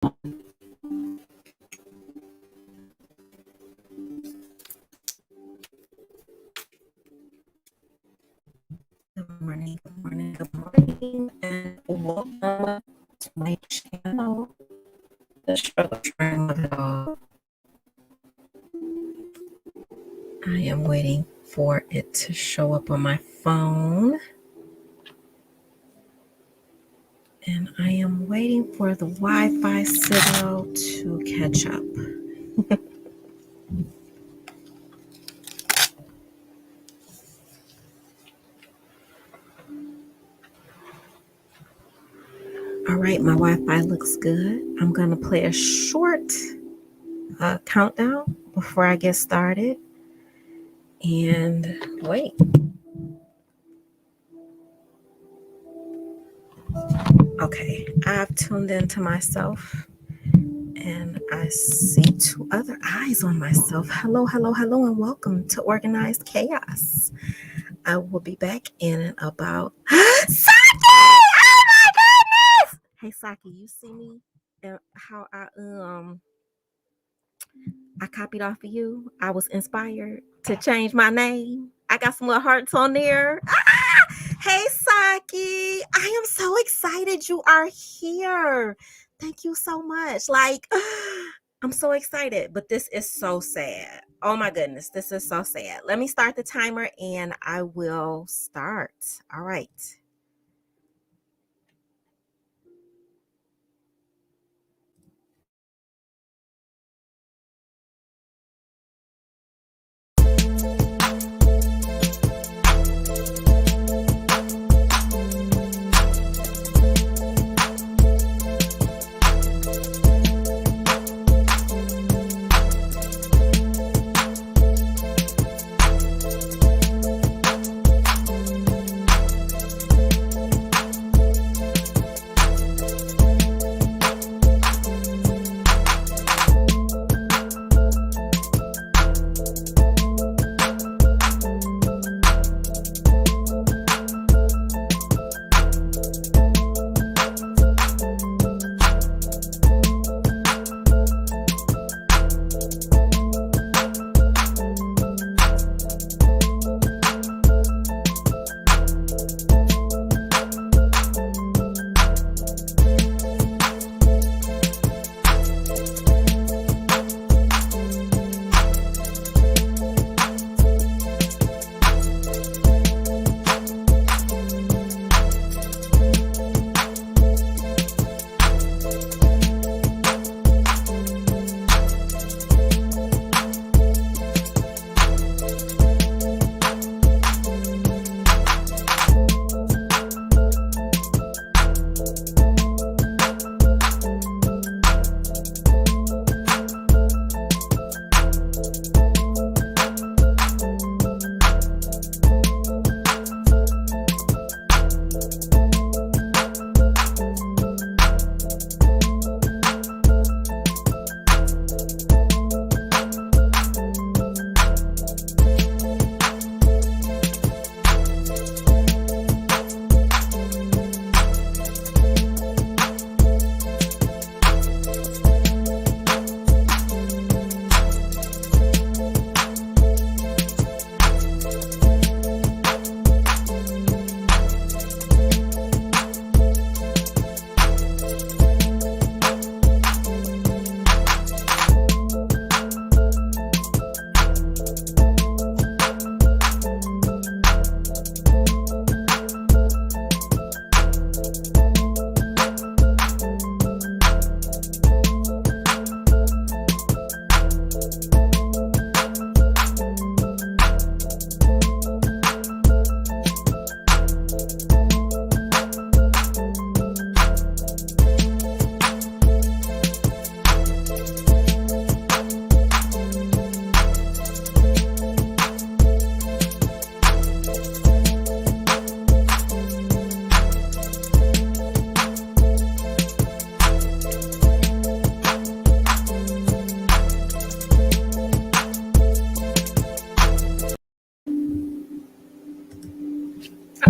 Good morning, good morning, good morning, and welcome to my channel, The Struggle Train of It All. I am waiting for it to show up on my phone. And I am waiting for the Wi-Fi signal to catch up. All right, my Wi-Fi looks good. I'm going to play a short countdown before I get started. And wait. Okay, I've tuned into myself and I see two other eyes on myself. Hello, hello, hello, and welcome to Organized Chaos. I will be back in about Saki! Oh my goodness! Hey Saki, you see me and how I copied off of you? I was inspired to change my name. I got some little hearts on there. Hey Saki, I am so excited you are here. Thank you so much. I'm so excited, but this is so sad. Oh my goodness, this is so sad. Let me start the timer and I will start. All right.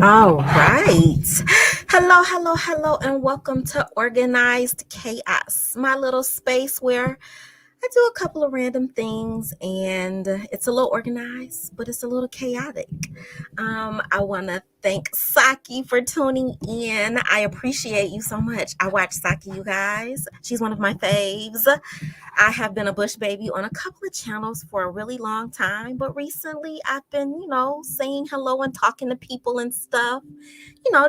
All right. Hello, Hello, and welcome to Organized Chaos, my little space where I do a couple of random things and it's a little organized, but it's a little chaotic. I want to thank Saki for tuning in. I appreciate you so much. I watch Saki, you guys. She's one of my faves. I have been a Bush baby on a couple of channels for a really long time, but recently I've been, saying hello and talking to people and stuff,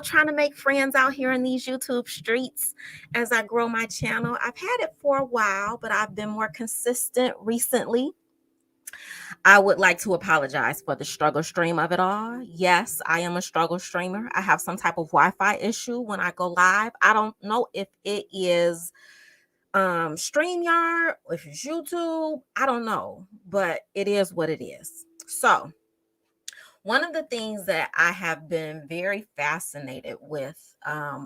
trying to make friends out here in these YouTube streets as I grow my channel. I've had it for a while, but I've been more consistent recently. I would like to apologize for the struggle stream of it all. Yes, I am a struggle streamer. I have some type of Wi-Fi issue when I go live. I don't know if it is StreamYard, if it's YouTube, I don't know, but it is what it is. So one of the things that I have been very fascinated with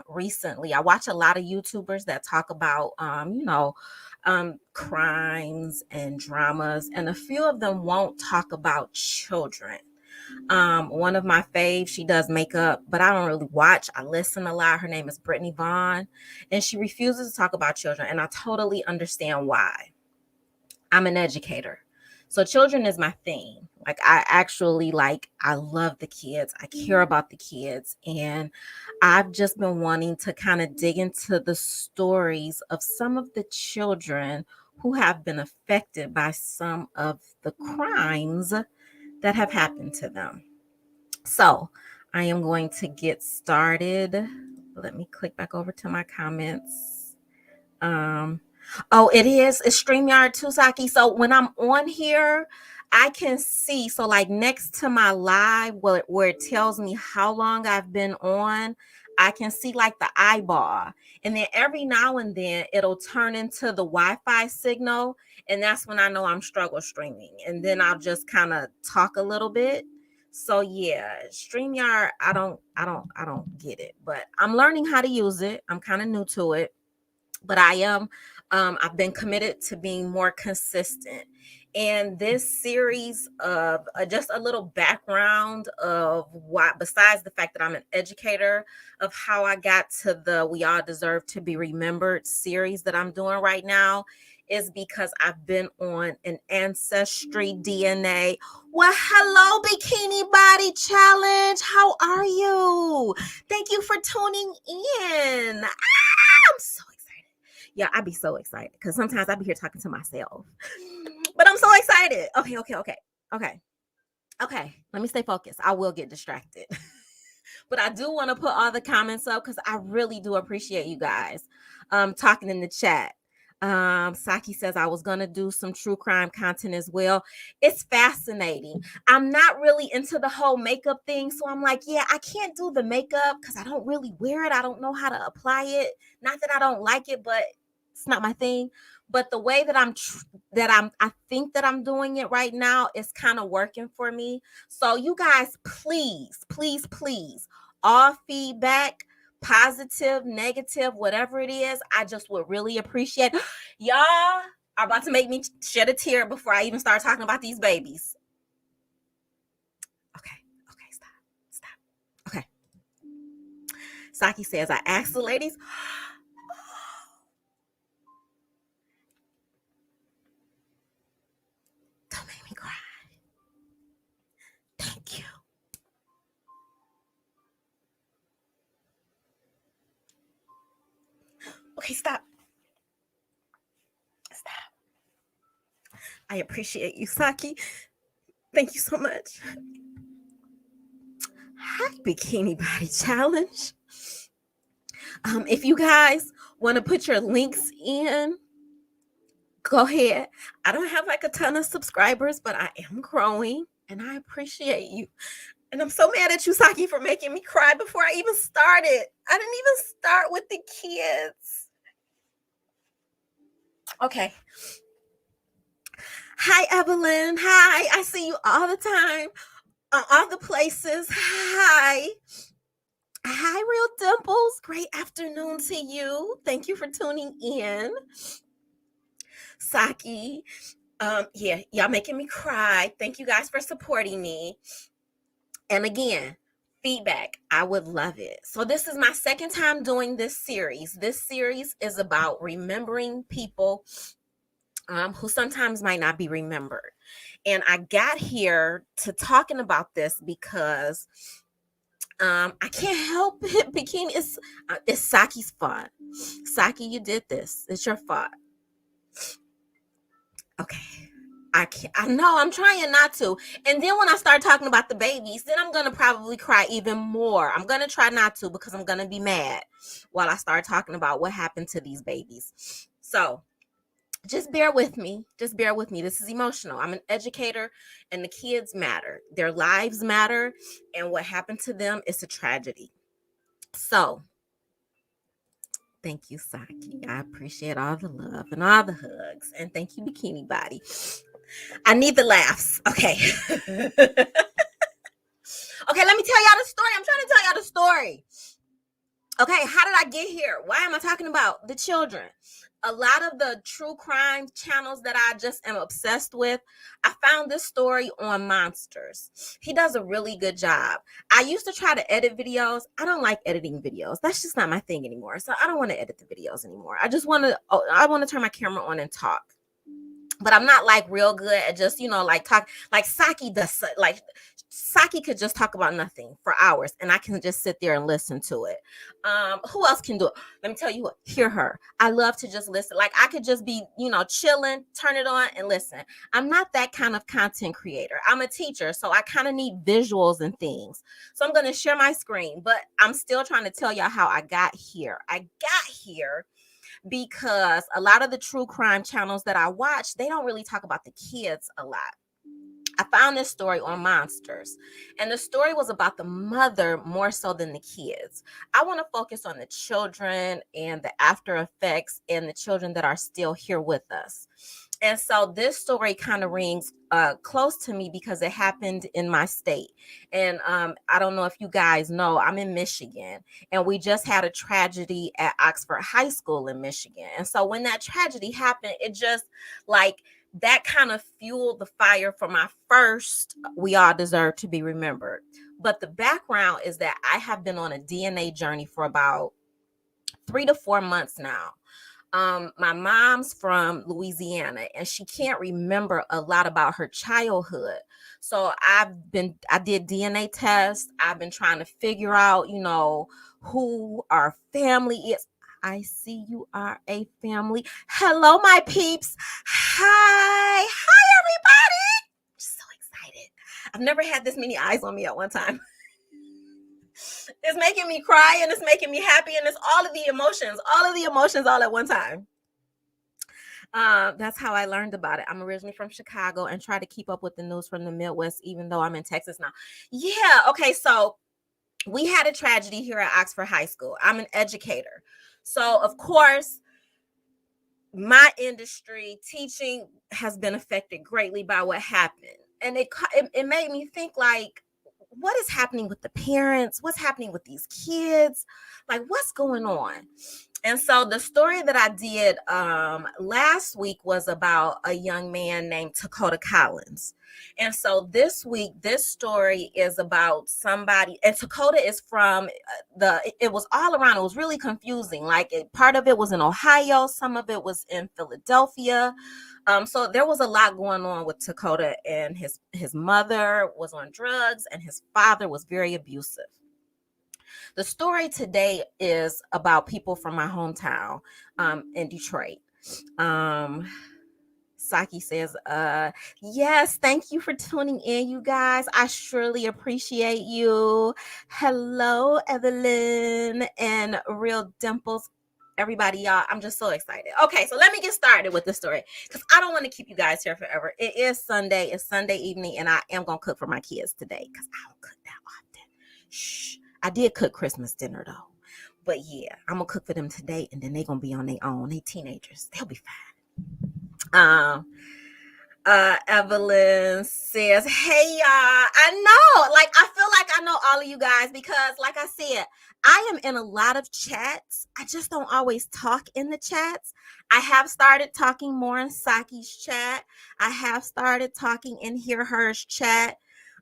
recently, I watch a lot of YouTubers that talk about, crimes and dramas, and a few of them won't talk about children. One of my faves, she does makeup, but I don't really watch. I listen a lot. Her name is Brittany Vaughn, and she refuses to talk about children, and I totally understand why. I'm an educator. So children is my thing. Like I love the kids. I care about the kids. And I've just been wanting to kind of dig into the stories of some of the children who have been affected by some of the crimes that have happened to them. So I am going to get started. Let me click back over to my comments. Oh, it's StreamYard too, Saki. So when I'm on here, I can see. So like next to my live, where it tells me how long I've been on, I can see like the eyeball. And then every now and then it'll turn into the Wi-Fi signal. And that's when I know I'm struggle streaming. And then I'll just kind of talk a little bit. So yeah, StreamYard, I don't get it. But I'm learning how to use it. I'm kind of new to it. But I've been committed to being more consistent. And this series of just a little background of why, besides the fact that I'm an educator, of how I got to the We All Deserve to Be Remembered series that I'm doing right now, is because I've been on an Ancestry DNA. Well, hello, Bikini Body Challenge. How are you? Thank you for tuning in. I'm so excited. Yeah, I'd be so excited because sometimes I be here talking to myself. But I'm so excited. Okay. Let me stay focused. I will get distracted. But I do want to put all the comments up because I really do appreciate you guys talking in the chat. Saki says I was gonna do some true crime content as well. It's fascinating. I'm not really into the whole makeup thing, so I'm like, yeah, I can't do the makeup because I don't really wear it. I don't know how to apply it. Not that I don't like it, but it's not my thing. But the way that I think that I'm doing it right now is kind of working for me. So you guys, please, all feedback, positive, negative, whatever it is, I just would really appreciate. Y'all are about to make me shed a tear before I even start talking about these babies. Okay, stop. Okay. Saki says, I asked the ladies. Don't make me cry. Thank you. Okay, stop. I appreciate you, Saki. Thank you so much. Hi, Bikini Body Challenge. If you guys want to put your links in, go ahead. I don't have like a ton of subscribers, but I am growing and I appreciate you. And I'm so mad at you, Saki, for making me cry before I even started. I didn't even start with the kids. Okay. Hi, Evelyn. Hi. I see you all the time, all the places. Hi. Hi, Real Dimples. Great afternoon to you. Thank you for tuning in. Saki. Yeah, y'all making me cry. Thank you guys for supporting me. And again, feedback. I would love it. So this is my second time doing this series. This series is about remembering people who sometimes might not be remembered. And I got here to talking about this because I can't help it. Bikini, it's Saki's fault. Saki, you did this. It's your fault. Okay. I know I'm trying not to. And then when I start talking about the babies, then I'm gonna probably cry even more. I'm gonna try not to because I'm gonna be mad while I start talking about what happened to these babies. So just bear with me. Just bear with me. This is emotional. I'm an educator and the kids matter. Their lives matter. And what happened to them is a tragedy. So thank you, Saki. I appreciate all the love and all the hugs. And thank you, Bikini Body. I need the laughs. Okay. Okay, let me tell y'all the story. I'm trying to tell y'all the story. Okay, how did I get here? Why am I talking about the children? A lot of the true crime channels that I just am obsessed with, I found this story on Monsters. He does a really good job. I used to try to edit videos. I don't like editing videos. That's just not my thing anymore. So I don't want to edit the videos anymore. I want to turn my camera on and talk. But I'm not like real good at just, like talk like Saki does. Like Saki could just talk about nothing for hours and I can just sit there and listen to it. Who else can do it? Let me tell you what, hear her. I love to just listen. Like I could just be, chilling, turn it on and listen. I'm not that kind of content creator. I'm a teacher, so I kind of need visuals and things. So I'm going to share my screen, but I'm still trying to tell y'all how I got here. I got here because a lot of the true crime channels that I watch, they don't really talk about the kids a lot. I found this story on Monsters, and the story was about the mother more so than the kids. I want to focus on the children and the after effects and the children that are still here with us. And so this story kind of rings close to me because it happened in my state. And I don't know if you guys know, I'm in Michigan, and we just had a tragedy at Oxford High School in Michigan. And so when that tragedy happened, it just like that kind of fueled the fire for my first We All Deserve to Be Remembered. But the background is that I have been on a DNA journey for about 3 to 4 months now. My mom's from Louisiana and she can't remember a lot about her childhood. So I did DNA tests. I've been trying to figure out, who our family is. I see you are a family. Hello, my peeps. Hi, everybody. I'm so excited. I've never had this many eyes on me at one time. It's making me cry and it's making me happy and it's all of the emotions all at one time. That's how I learned about it. I'm originally from Chicago and try to keep up with the news from the Midwest, even though I'm in Texas now. Yeah. Okay. So we had a tragedy here at Oxford High School. I'm an educator. So of course, my industry, teaching, has been affected greatly by what happened. And it made me think like, what is happening with the parents? What's happening with these kids? Like, what's going on? And so the story that I did last week was about a young man named Dakota Collins. And so this week, this story is about somebody, and Dakota is from it was all around. It was really confusing. Like part of it was in Ohio. Some of it was in Philadelphia. So there was a lot going on with Dakota, and his mother was on drugs and his father was very abusive. The story today is about people from my hometown in Detroit. Saki says, yes, thank you for tuning in, you guys. I surely appreciate you. Hello, Evelyn and Real Dimples. Everybody, y'all, I'm just so excited. Okay, so let me get started with the story because I don't want to keep you guys here forever. It is Sunday. It's Sunday evening, and I am going to cook for my kids today because I don't cook that often. Shh. I did cook Christmas dinner, though. But, yeah, I'm going to cook for them today, and then they're going to be on their own. They teenagers. They'll be fine. Evelyn says, hey, y'all. I know. Like, I feel like I know all of you guys because, like I said, I am in a lot of chats. I just don't always talk in the chats. I have started talking more in Saki's chat. I have started talking in Hear Her's chat.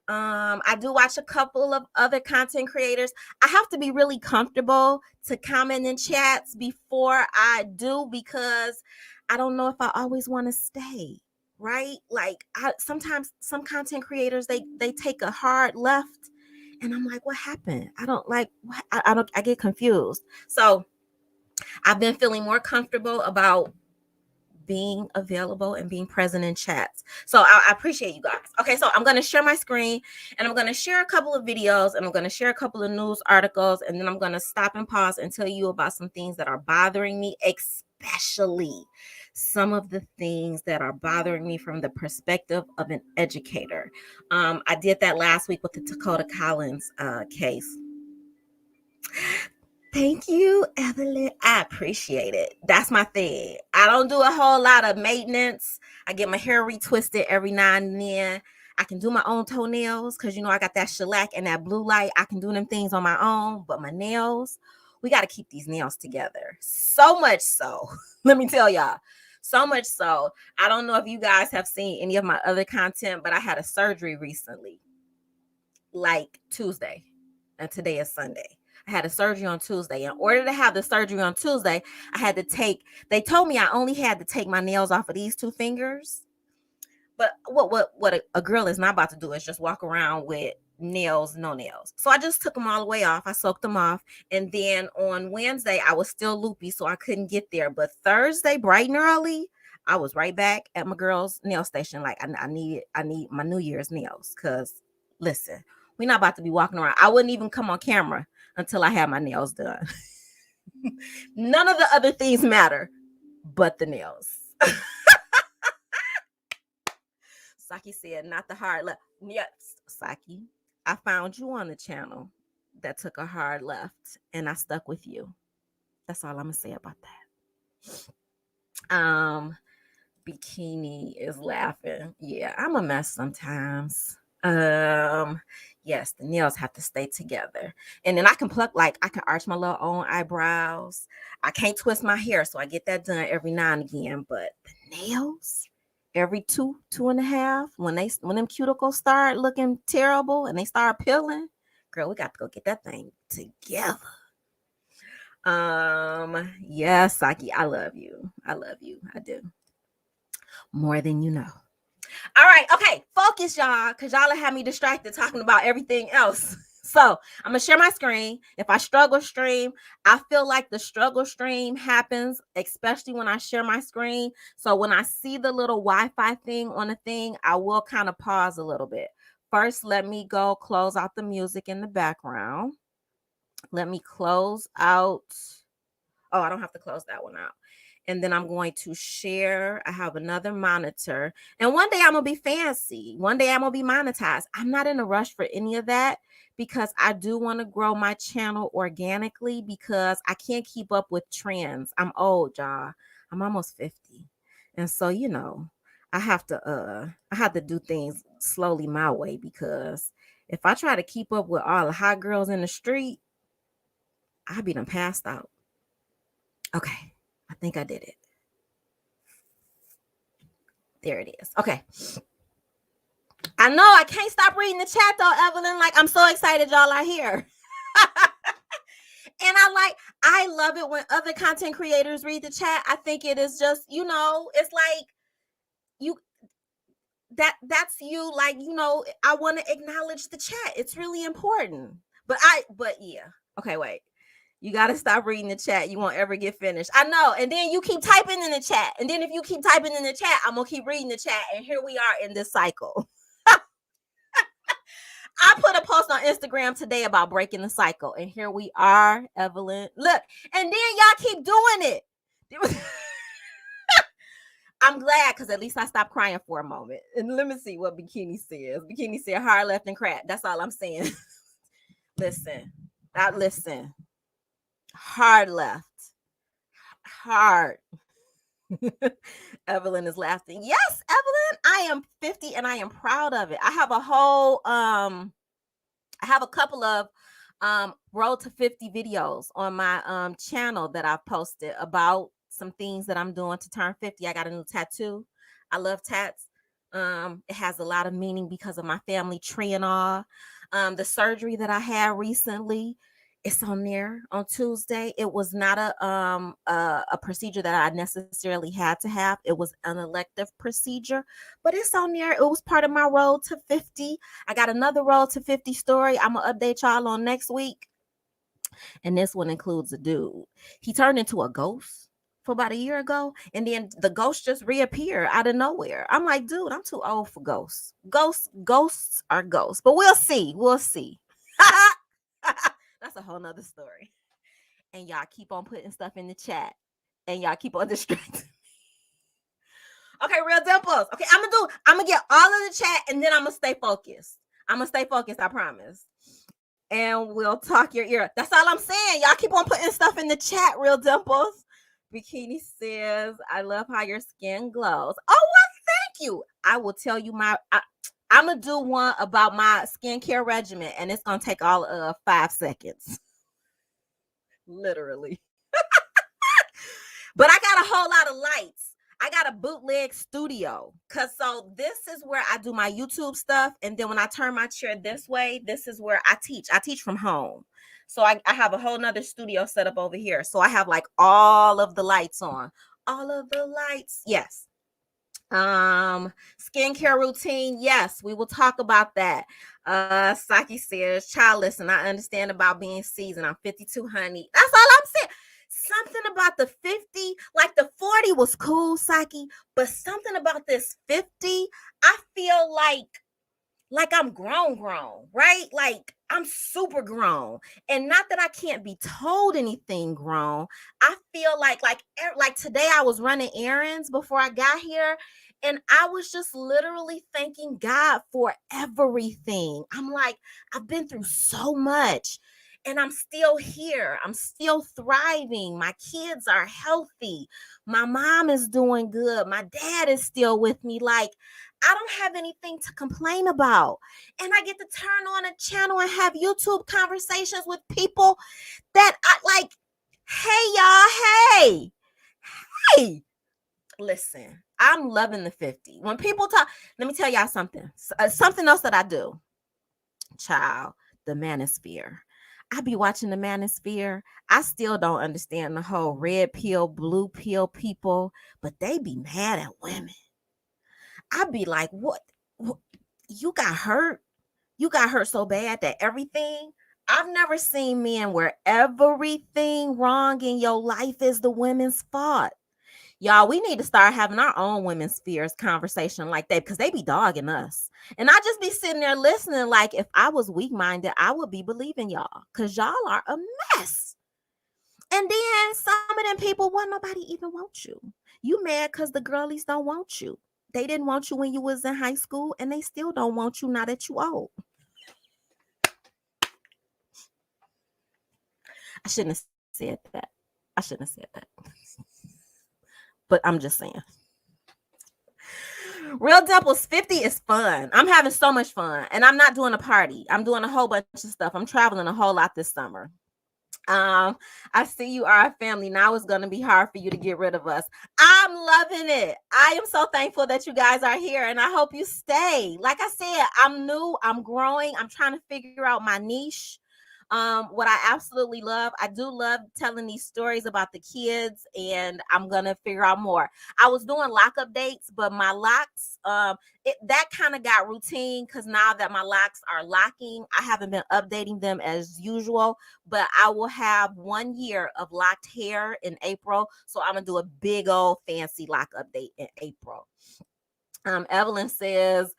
I do watch a couple of other content creators. I have to be really comfortable to comment in chats before I do, because I don't know if I always want to stay, right? Like sometimes some content creators, they take a hard left, and I'm like, what happened? I don't like what I don't I get confused. So I've been feeling more comfortable about being available and being present in chats. So I appreciate you guys. Okay, so I'm going to share my screen, and I'm going to share a couple of videos, and I'm going to share a couple of news articles, and then I'm going to stop and pause and tell you about some things that are bothering me, especially some of the things that are bothering me from the perspective of an educator. I did that last week with the Dakota Collins case. Thank you, Evelyn. I appreciate it. That's my thing. I don't do a whole lot of maintenance. I get my hair retwisted every now and then. I can do my own toenails because, I got that shellac and that blue light. I can do them things on my own, but my nails, we got to keep these nails together. So much so, let me tell y'all, so much so. I don't know if you guys have seen any of my other content, but I had a surgery recently, like Tuesday, and today is Sunday. I had a surgery on Tuesday. In order to have the surgery on Tuesday, they told me I only had to take my nails off of these two fingers. But what a girl is not about to do is just walk around with nails, no nails. So I just took them all the way off. I soaked them off. And then on Wednesday, I was still loopy, so I couldn't get there. But Thursday, bright and early, I was right back at my girl's nail station. Like I need my New Year's nails. Cause listen, we're not about to be walking around. I wouldn't even come on camera until I had my nails done. None of the other things matter but the nails. Saki said, not the hard left. Yes, Saki, I found you on the channel that took a hard left, and I stuck with you. That's all I'm gonna say about that. Bikini is laughing. Yeah, I'm a mess sometimes. Yes, the nails have to stay together. And then I can arch my little own eyebrows. I can't twist my hair, so I get that done every now and again. But the nails, every two and a half, when them cuticles start looking terrible and they start peeling, girl, we got to go get that thing together. Yes, Saki, I love you. I do. More than you know. All right, okay, focus, y'all, because y'all have me distracted talking about everything else. So I'm gonna share my screen. If I struggle stream, I feel like the struggle stream happens, especially when I share my screen. So when I see the little Wi-Fi thing on the thing, I will kind of pause a little bit. First, let me go close out the music in the background. Let me close out. Oh, I don't have to close that one out. And then I'm going to share. I have another monitor. And one day I'm going to be fancy. One day I'm going to be monetized. I'm not in a rush for any of that because I do want to grow my channel organically because I can't keep up with trends. I'm old, y'all. I'm almost 50. And so, I have to do things slowly my way, because if I try to keep up with all the hot girls in the street, I'll be done passed out. Okay. I think I did it. There it is. Okay. I know I can't stop reading the chat though, Evelyn. Like, I'm so excited y'all are here. And I love it when other content creators read the chat. I think it is just, it's like that's you. Like, I want to acknowledge the chat. It's really important. But yeah. Okay, wait. You got to stop reading the chat. You won't ever get finished. I know. And then you keep typing in the chat. And then if you keep typing in the chat, I'm going to keep reading the chat. And here we are in this cycle. I put a post on Instagram today about breaking the cycle. And here we are, Evelyn. Look. And then y'all keep doing it. I'm glad, because at least I stopped crying for a moment. And let me see what Bikini says. Bikini said hard left and crap. That's all I'm saying. Listen. Hard left. Hard. Evelyn is laughing. Yes, Evelyn, I am 50 and I am proud of it. I have a couple of road to 50 videos on my channel that I've posted about some things that I'm doing to turn 50. I got a new tattoo. I love tats. It has a lot of meaning because of my family tree and all. The surgery that I had recently, it's on there on Tuesday. It was not a procedure that I necessarily had to have. It was an elective procedure, but it's on there. It was part of my road to 50. I got another road to 50 story. I'm gonna update y'all on next week. And this one includes a dude. He turned into a ghost for about a year ago, and then the ghost just reappeared out of nowhere. I'm like, dude, I'm too old for ghosts. Ghosts are ghosts, but we'll see. We'll see. That's a whole nother story. And y'all keep on putting stuff in the chat, and y'all keep on distracting. Okay, real dimples. Okay, I'm gonna get all of the chat, and then I'm gonna stay focused. I promise. And we'll talk your ear. That's all I'm saying. Y'all keep on putting stuff in the chat, real dimples. Bikini says, I love how your skin glows. Oh, well, thank you. I will tell you I'm going to do one about my skincare regimen, and it's going to take all of 5 seconds. Literally. But I got a whole lot of lights. I got a bootleg studio. So this is where I do my YouTube stuff. And then when I turn my chair this way, this is where I teach. I teach from home. So I have a whole nother studio set up over here. So I have like all of the lights on. All of the lights. Yes. Skincare routine. Yes, we will talk about that. Saki says, child, listen, I understand about being seasoned. I'm 52, honey. That's all I'm saying. Something about the 50, like the 40 was cool, Saki, but something about this 50, I feel like I'm grown, right? Like I'm super grown. And not that I can't be told anything grown. I feel like today I was running errands before I got here, and I was just literally thanking God for everything. I'm like, I've been through so much, and I'm still here. I'm still thriving. My kids are healthy. My mom is doing good. My dad is still with me. Like, I don't have anything to complain about. And I get to turn on a channel and have YouTube conversations with people that I like. Hey, y'all. Hey. Listen, I'm loving the 50. When people talk, let me tell y'all something. Something else that I do. Child, the manosphere. I be watching the manosphere. I still don't understand the whole red pill, blue pill people, but they be mad at women. I'd be like, what? You got hurt? You got hurt so bad that everything? I've never seen men where everything wrong in your life is the women's fault. Y'all, we need to start having our own women's fears conversation like that, because they be dogging us. And I just be sitting there listening like, if I was weak-minded, I would be believing y'all, because y'all are a mess. And then some of them people, well, nobody even want you. You mad because the girlies don't want you. They didn't want you when you was in high school, and they still don't want you now that you old. I shouldn't have said that. But I'm just saying. Real Dimples 50 is fun. I'm having so much fun. And I'm not doing a party. I'm doing a whole bunch of stuff. I'm traveling a whole lot this summer. I see you are a family. Now it's going to be hard for you to get rid of us. I'm loving it. I am so thankful that you guys are here, and I hope you stay. Like I said, I'm new. I'm growing. I'm trying to figure out my niche. What I absolutely love, I do love telling these stories about the kids, and I'm gonna figure out more. I was doing lock updates, but my locks, that kind of got routine, because now that my locks are locking, I haven't been updating them as usual. But I will have 1 year of locked hair in April, so I'm gonna do a big old fancy lock update in April. Evelyn says,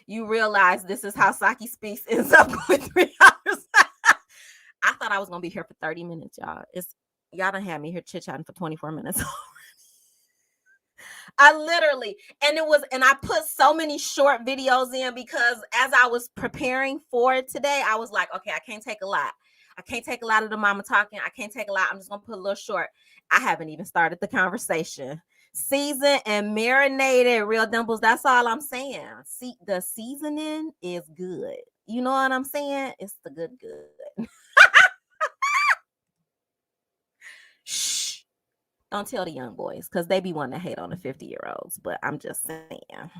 you realize this is how Saki Speaks ends up with 3 hours. I thought I was gonna be here for 30 minutes, y'all. Y'all done had me here chit-chatting for 24 minutes already. I literally, and I put so many short videos in, because as I was preparing for it today, I was like, okay, I can't take a lot. I can't take a lot of the mama talking. I can't take a lot. I'm just gonna put a little short. I haven't even started the conversation. Seasoned and marinated, Real Dimples. That's all I'm saying. See, the seasoning is good. You know what I'm saying? It's the good. Shh. Don't tell the young boys, because they be wanting to hate on the 50-year-olds. But I'm just saying.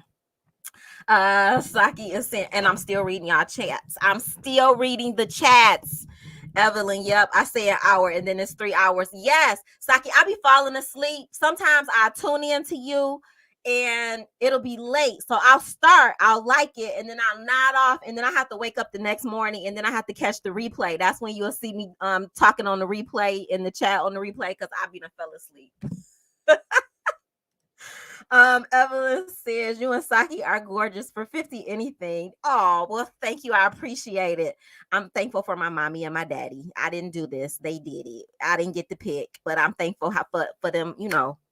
Saki is saying, and I'm still reading y'all chats. I'm still reading the chats. Evelyn, yep, I say an hour and then it's 3 hours. Yes, Saki, I be falling asleep. Sometimes I tune into you and it'll be late. So I'll like it, and then I'll nod off, and then I have to wake up the next morning, and then I have to catch the replay. That's when you'll see me talking on the replay in the chat on the replay, because I be done fell asleep. Evelyn says you and Saki are gorgeous for 50 anything. Oh, well, thank you. I appreciate it. I'm thankful for my mommy and my daddy. I didn't do this. They did it. I didn't get to pick, but I'm thankful for them,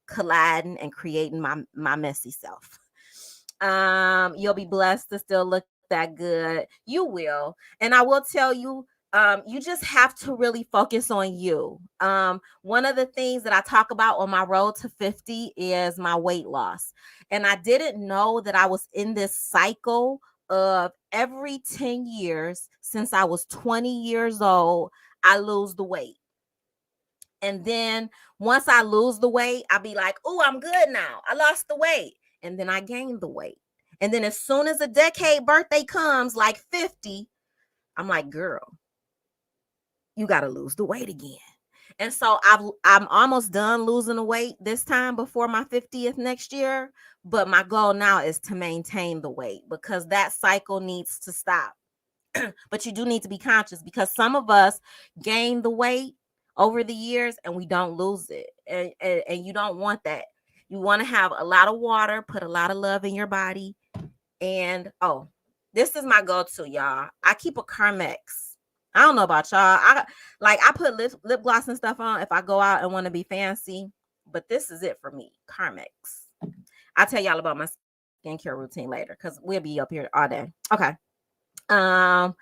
colliding and creating my messy self. You'll be blessed to still look that good. You will. And I will tell you, you just have to really focus on you. One of the things that I talk about on my road to 50 is my weight loss. And I didn't know that I was in this cycle of every 10 years since I was 20 years old, I lose the weight. And then once I lose the weight, I'll be like, oh, I'm good now. I lost the weight. And then I gain the weight. And then as soon as a decade birthday comes, like 50, I'm like, girl, you got to lose the weight again. And so I'm almost done losing the weight this time before my 50th next year. But my goal now is to maintain the weight, because that cycle needs to stop. But you do need to be conscious, because some of us gain the weight over the years and we don't lose it. And you don't want that. You want to have a lot of water, put a lot of love in your body. And this is my go-to, y'all. I keep a Carmex. I don't know about y'all. I put lip gloss and stuff on if I go out and want to be fancy, but this is it for me. Carmex. I'll tell y'all about my skincare routine later, because we'll be up here all day. Okay. Girl,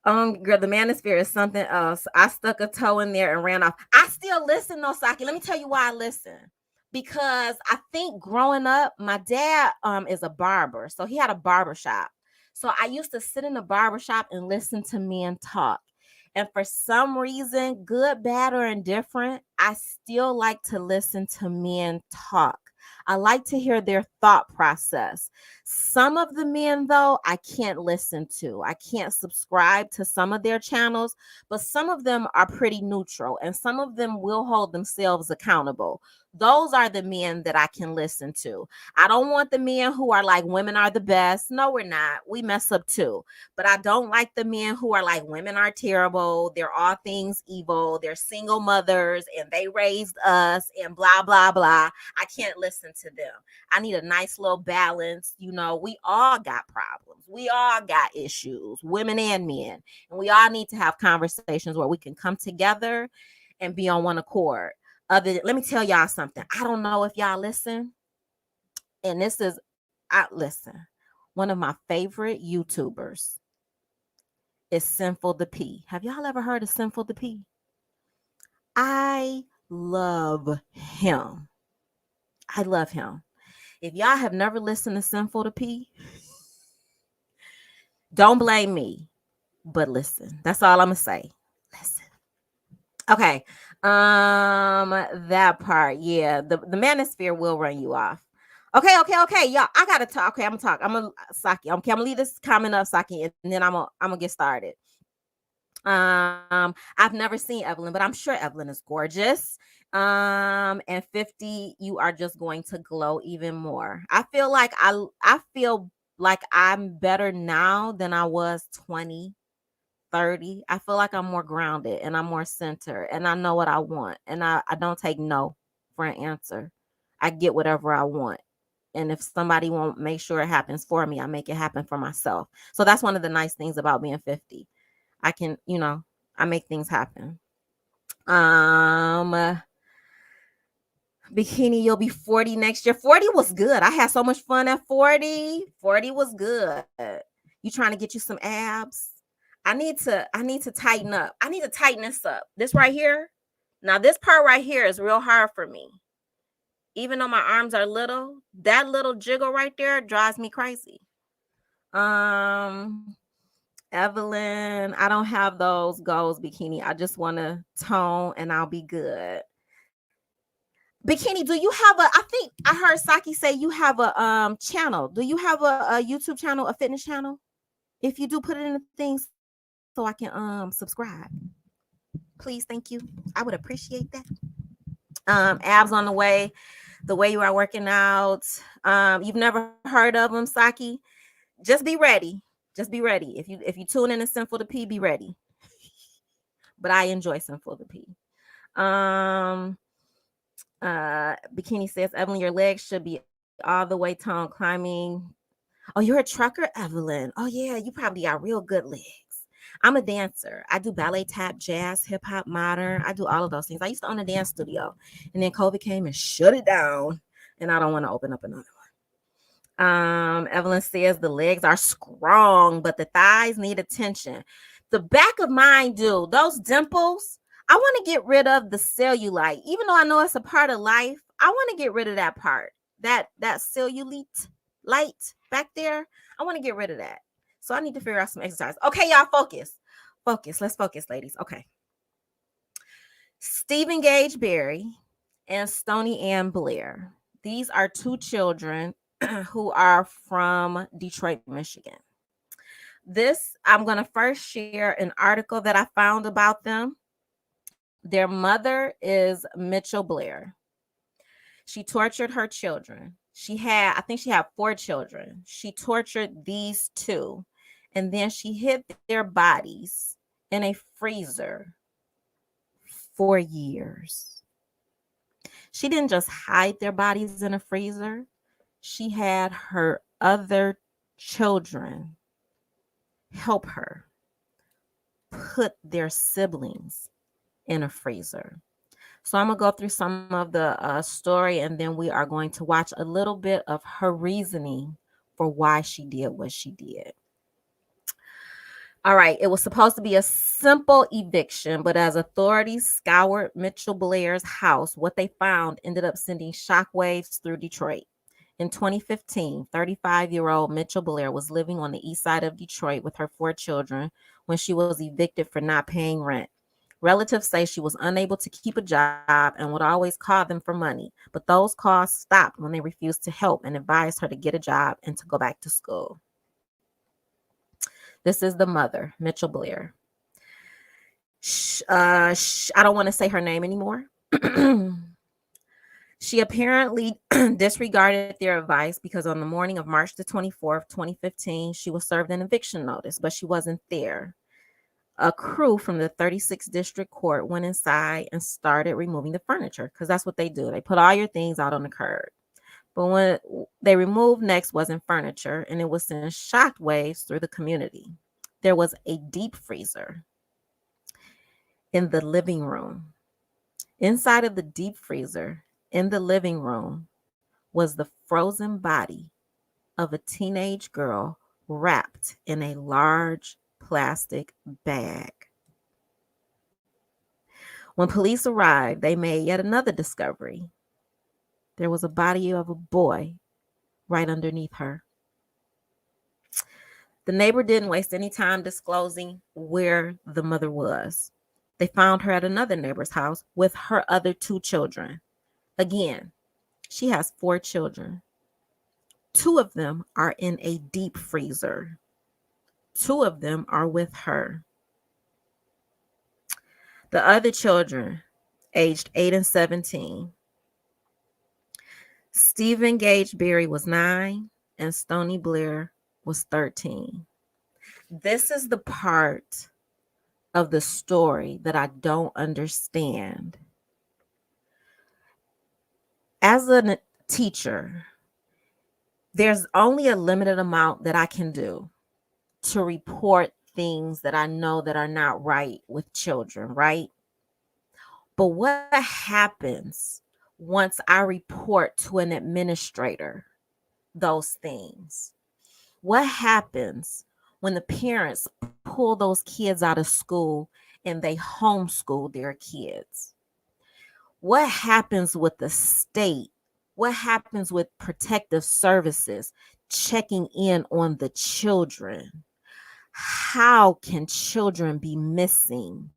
the manosphere is something else. I stuck a toe in there and ran off. I still listen though, Saki. Let me tell you why I listen. Because I think growing up, my dad is a barber. So he had a barber shop. So I used to sit in the barber shop and listen to men talk. And for some reason, good, bad, or indifferent, I still like to listen to men talk. I like to hear their thought process. Some of the men, though, I can't listen to. I can't subscribe to some of their channels, but some of them are pretty neutral, and some of them will hold themselves accountable. Those are the men that I can listen to. I don't want the men who are like, women are the best. No, we're not. We mess up too. But I don't like the men who are like, women are terrible. They're all things evil. They're single mothers and they raised us and blah, blah, blah. I can't listen to them. I need a nice little balance. We all got problems. We all got issues, women and men. And we all need to have conversations where we can come together and be on one accord. Let me tell y'all something. I don't know if y'all listen. And listen. One of my favorite YouTubers is Sinful the P. Have y'all ever heard of Sinful the P? I love him. I love him. If y'all have never listened to Sinful the P, don't blame me, but listen. That's all I'm gonna say. Listen. Okay. That part, yeah. The manosphere will run you off. Okay, y'all. I gotta talk. Okay, I'm gonna talk. Saki. Okay, I'm gonna leave this comment up, Saki, and then I'm gonna get started. I've never seen Evelyn, but I'm sure Evelyn is gorgeous. And 50, you are just going to glow even more. I feel like I'm better now than I was 20, 30. I feel like I'm more grounded and I'm more centered, and I know what I want, and I don't take no for an answer. I get whatever I want. And if somebody won't make sure it happens for me, I make it happen for myself. So that's one of the nice things about being 50. I can, I make things happen. Bikini, you'll be 40 next year. 40 was good. I had so much fun at 40. 40 was good. You trying to get you some abs? I need to tighten up. I need to tighten this up. This right here. Now, this part right here is real hard for me. Even though my arms are little, that little jiggle right there drives me crazy. Evelyn, I don't have those goals, Bikini. I just want to tone and I'll be good. Bikini, do you have I think I heard Saki say you have a channel. Do you have a YouTube channel, a fitness channel? If you do, put it in the thing so I can subscribe. Please, thank you. I would appreciate that. Abs on the way you are working out. You've never heard of them, Saki. Just be ready. Just be ready. If you tune in to Sinful to P, be ready. But I enjoy Sinful to P. Um Bikini says, Evelyn, your legs should be all the way toned climbing. Oh, you're a trucker, Evelyn. Oh yeah, you probably got real good legs. I'm a dancer. I do ballet, tap, jazz, hip hop, modern. I do all of those things. I used to own a dance studio, and then COVID came and shut it down. And I don't want to open up another one. Evelyn says the legs are strong, but the thighs need attention. The back of mine do. Those dimples, I want to get rid of the cellulite. Even though I know it's a part of life, I want to get rid of that part. That cellulite light back there. I want to get rid of that. So I need to figure out some exercise. Okay, y'all, focus. Focus. Let's focus, ladies. Okay. Stephen Gage Berry and Stoni Ann Blair. These are two children who are from Detroit, Michigan. I'm going to first share an article that I found about them. Their mother is Mitchell Blair. She tortured her children. I think she had 4 children. She tortured these 2, and then she hid their bodies in a freezer for years. She didn't just hide their bodies in a freezer. She had her other children help her put their siblings in a freezer. So I'm going to go through some of the story, and then we are going to watch a little bit of her reasoning for why she did what she did. All right, it was supposed to be a simple eviction, but as authorities scoured Mitchell Blair's house, what they found ended up sending shockwaves through Detroit. In 2015, 35-year-old Mitchell Blair was living on the east side of Detroit with her 4 children when she was evicted for not paying rent. Relatives say she was unable to keep a job and would always call them for money, but those calls stopped when they refused to help and advised her to get a job and to go back to school. This is the mother, Mitchell Blair. I don't want to say her name anymore. She apparently disregarded their advice because on the morning of March the 24th, 2015, she was served an eviction notice, but she wasn't there. A crew from the 36th District Court went inside and started removing the furniture because that's what they do. They put all your things out on the curb. But what they removed next wasn't furniture, and it was sending shock waves through the community. There was a deep freezer in the living room. Inside of the deep freezer in the living room was the frozen body of a teenage girl wrapped in a large plastic bag. When police arrived, they made yet another discovery. There was a body of a boy right underneath her. The neighbor didn't waste any time disclosing where the mother was. They found her at another neighbor's house with her other 2 children. Again, she has 4 children. 2 of them are in a deep freezer. 2 of them are with her. The other children, aged 8 and 17. Stephen Gage Berry was 9 and Stoni Blair was 13. This is the part of the story that I don't understand. As a teacher, there's only a limited amount that I can do to report things that I know that are not right with children, right? But what happens once I report to an administrator those things? What happens when the parents pull those kids out of school and they homeschool their kids? What happens with the state? What happens with protective services checking in on the children? How can children be missing?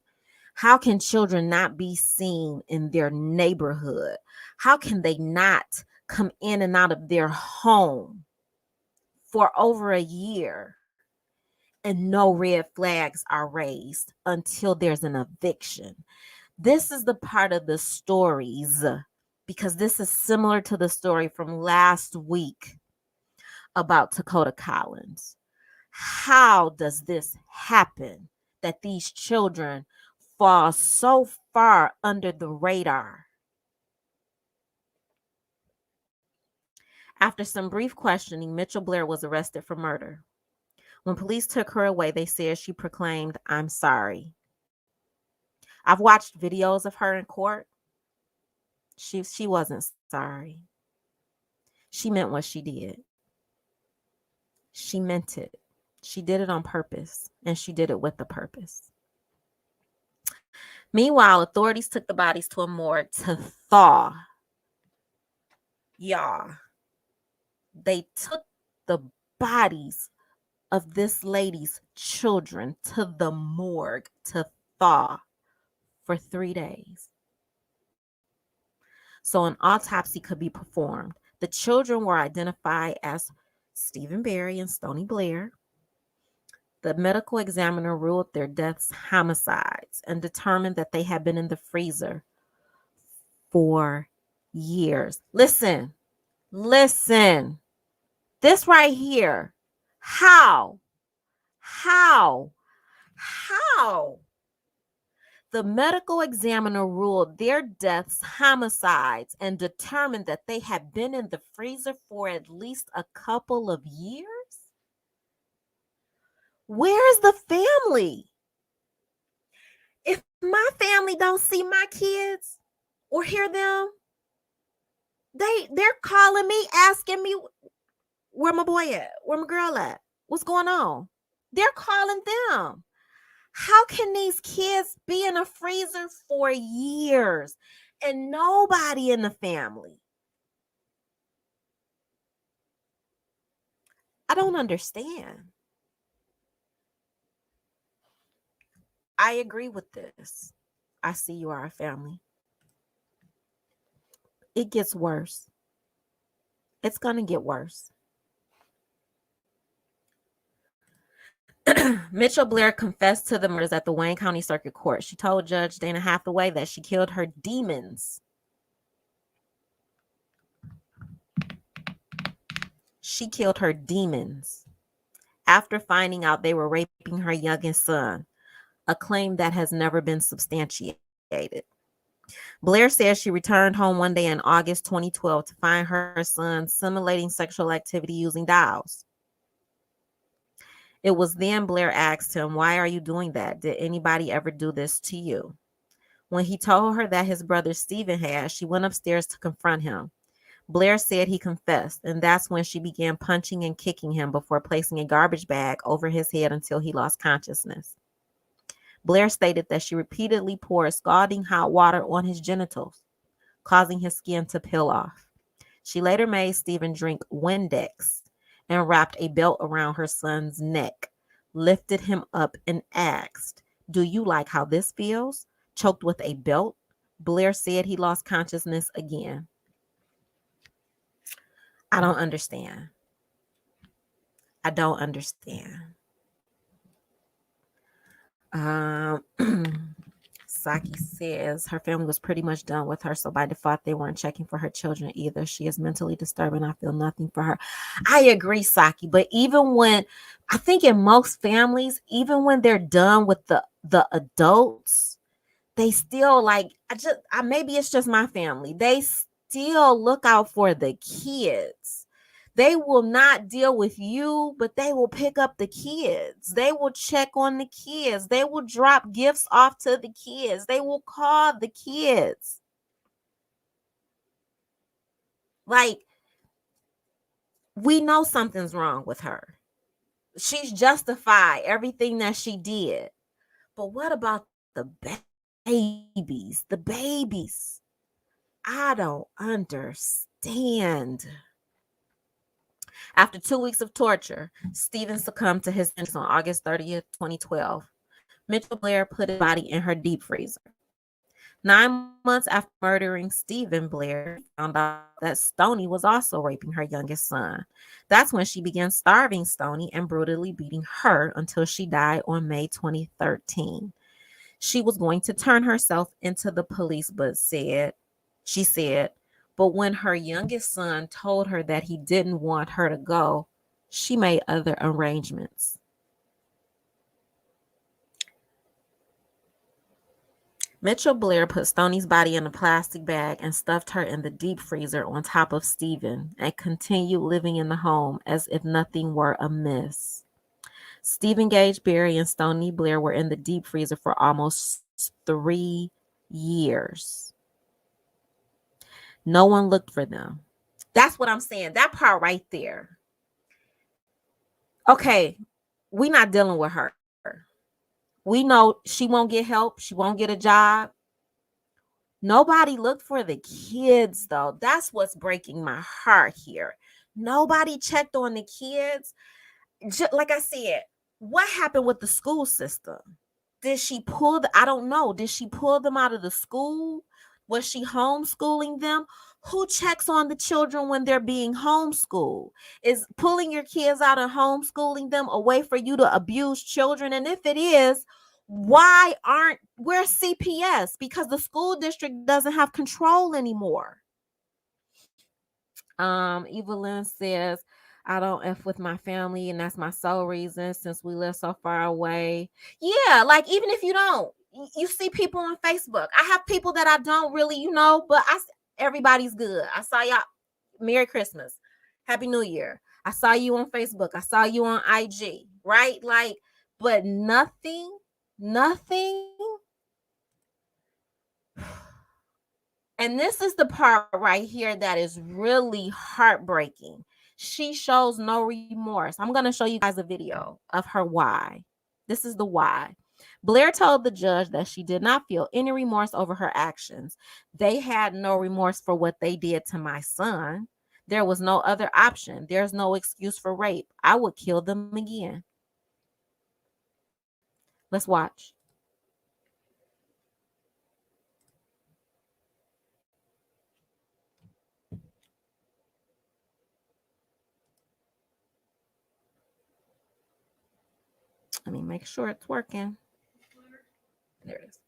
How can children not be seen in their neighborhood? How can they not come in and out of their home for over a year and no red flags are raised until there's an eviction? This is the part of the stories, because this is similar to the story from last week about Dakota Collins. How does this happen that these children fall so far under the radar? After some brief questioning, Mitchell Blair was arrested for murder. When police took her away, they said she proclaimed, "I'm sorry." I've watched videos of her in court. She wasn't sorry. She meant what she did. She meant it. She did it on purpose, and she did it with a purpose. Meanwhile, authorities took the bodies to a morgue to thaw. Y'all, they took the bodies of this lady's children to the morgue to thaw for 3 days, so an autopsy could be performed. The children were identified as Stephen Barry and Stoni Blair. The medical examiner ruled their deaths homicides and determined that they had been in the freezer for years. Listen. This right here. How? The medical examiner ruled their deaths homicides and determined that they had been in the freezer for at least a couple of years? Where's the family? If my family don't see my kids or hear them, they're calling me, asking me, where my boy at? Where my girl at? What's going on? They're calling them. How can these kids be in a freezer for years and nobody in the family? I don't understand. I agree with this. I see you are a family. It gets worse. It's going to get worse. Mitchell Blair confessed to the murders at the Wayne County Circuit Court. She told Judge Dana Hathaway that she killed her demons. She killed her demons after finding out they were raping her youngest son, a claim that has never been substantiated. Blair says she returned home one day in August 2012 to find her son simulating sexual activity using dolls. It was then Blair asked him, "Why are you doing that? Did anybody ever do this to you?" When he told her that his brother Stephen had, she went upstairs to confront him. Blair said he confessed, and that's when she began punching and kicking him before placing a garbage bag over his head until he lost consciousness. Blair stated that she repeatedly poured scalding hot water on his genitals, causing his skin to peel off. She later made Stephen drink Windex and wrapped a belt around her son's neck, lifted him up, and asked, "Do you like how this feels?" Choked with a belt, Blair said he lost consciousness again. I don't understand. I don't understand. Saki says her family was pretty much done with her, so by default they weren't checking for her children either. She is mentally disturbed and I feel nothing for her. I agree, Saki, but even when, I think in most families, even when they're done with the adults, they still maybe it's just my family. They still look out for the kids. They will not deal with you, but they will pick up the kids. They will check on the kids. They will drop gifts off to the kids. They will call the kids. Like, we know something's wrong with her. She's justified everything that she did. But what about the babies? The babies. I don't understand. After 2 weeks of torture, Stephen succumbed to his injuries on August 30th, 2012. Mitchell Blair put his body in her deep freezer. 9 months after murdering Stephen, Blair found out that Stoni was also raping her youngest son. That's when she began starving Stoni and brutally beating her until she died on May 2013. She was going to turn herself into the police, but she said, but when her youngest son told her that he didn't want her to go, she made other arrangements. Mitchell Blair put Stoni's body in a plastic bag and stuffed her in the deep freezer on top of Stephen and continued living in the home as if nothing were amiss. Stephen Gage Berry and Stoni Blair were in the deep freezer for almost 3 years. No one looked for them. That's what I'm saying. That part right there. Okay, we not dealing with her. We know she won't get help. She won't get a job. Nobody looked for the kids, though. That's what's breaking my heart here. Nobody checked on the kids. Like I said, what happened with the school system? Did she I don't know. Did she pull them out of the school? Was she homeschooling them? Who checks on the children when they're being homeschooled? Is pulling your kids out and homeschooling them a way for you to abuse children? And if it is, where's CPS? Because the school district doesn't have control anymore. Evelyn says, I don't F with my family, and that's my sole reason since we live so far away. Yeah, like even if you don't, you see people on Facebook. I have people that I don't really, but everybody's good. I saw y'all. Merry Christmas. Happy New Year. I saw you on Facebook. I saw you on IG, right? Like, but nothing. And this is the part right here that is really heartbreaking. She shows no remorse. I'm going to show you guys a video of her why. This is the why. Blair told the judge that she did not feel any remorse over her actions. They had no remorse for what they did to my son. There was no other option. There's no excuse for rape. I would kill them again. Let's watch. Let me make sure it's working. There it is.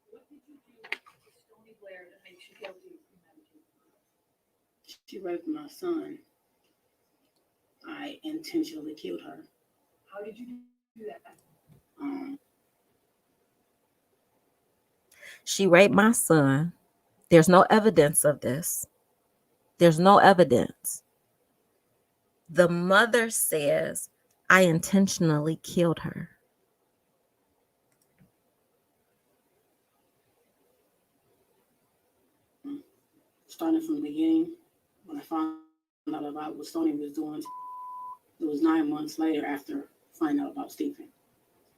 What did you do to Stoni Blair that makes you guilty of premeditated? She raped my son. I intentionally killed her. How did you do that? She raped my son. There's no evidence of this. There's no evidence. The mother says, I intentionally killed her. Starting from the beginning, when I found out about what Stoni was doing, it was 9 months later after finding out about Stephen.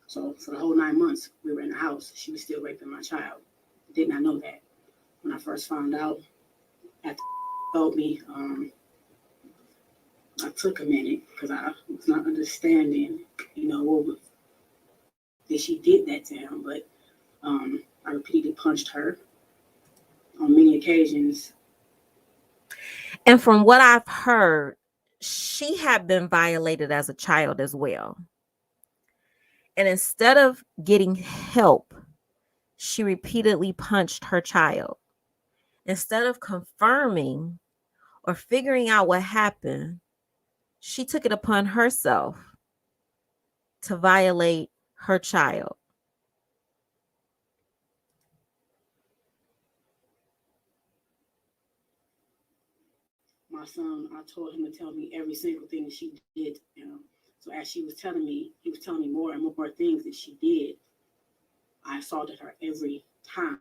So for the whole 9 months we were in the house, she was still raping my child. I did not know that. When I first found out, after told me, I took a minute because I was not understanding, that she did that to him. But I repeatedly punched her on many occasions. And from what I've heard, she had been violated as a child as well. And instead of getting help, she repeatedly punched her child. Instead of confirming or figuring out what happened, she took it upon herself to violate her child. My son, I told him to tell me every single thing that she did. So as she was telling me, he was telling me more and more things that she did. I assaulted her every time.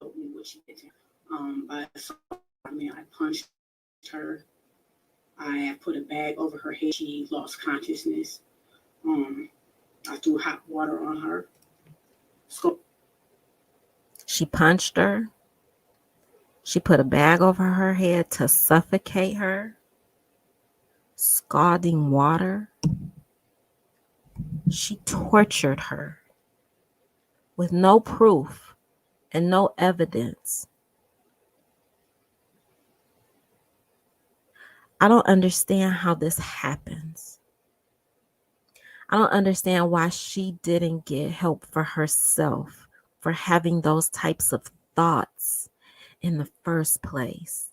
Told me what she did to him. I punched her. I put a bag over her head. She lost consciousness. I threw hot water on her. She punched her. She put a bag over her head to suffocate her. Scalding water. She tortured her with no proof and no evidence. I don't understand how this happens. I don't understand why she didn't get help for herself for having those types of thoughts in the first place.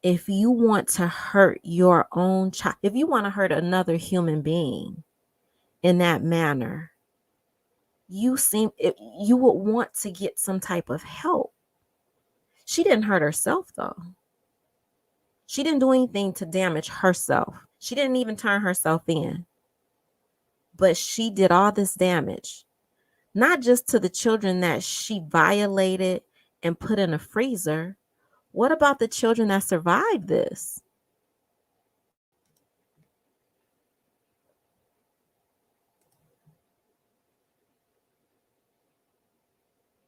If you want to hurt your own child, if you want to hurt another human being in that manner, you would want to get some type of help. She didn't hurt herself though. She didn't do anything to damage herself. She didn't even turn herself in. But she did all this damage, not just to the children that she violated and put in a freezer. What about the children that survived this?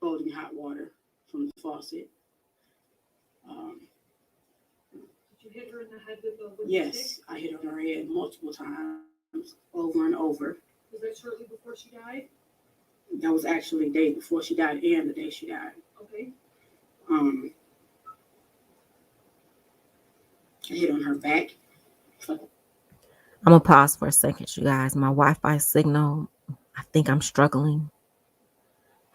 Holding hot water from the faucet. Did you hit her in the head with a wooden Yes, stick? I hit on her head multiple times, over and over. Was that shortly before she died? That was actually the day before she died and the day she died. Okay. I hit on her back. I'm gonna pause for a second, you guys. My Wi-Fi signal, I think I'm struggling.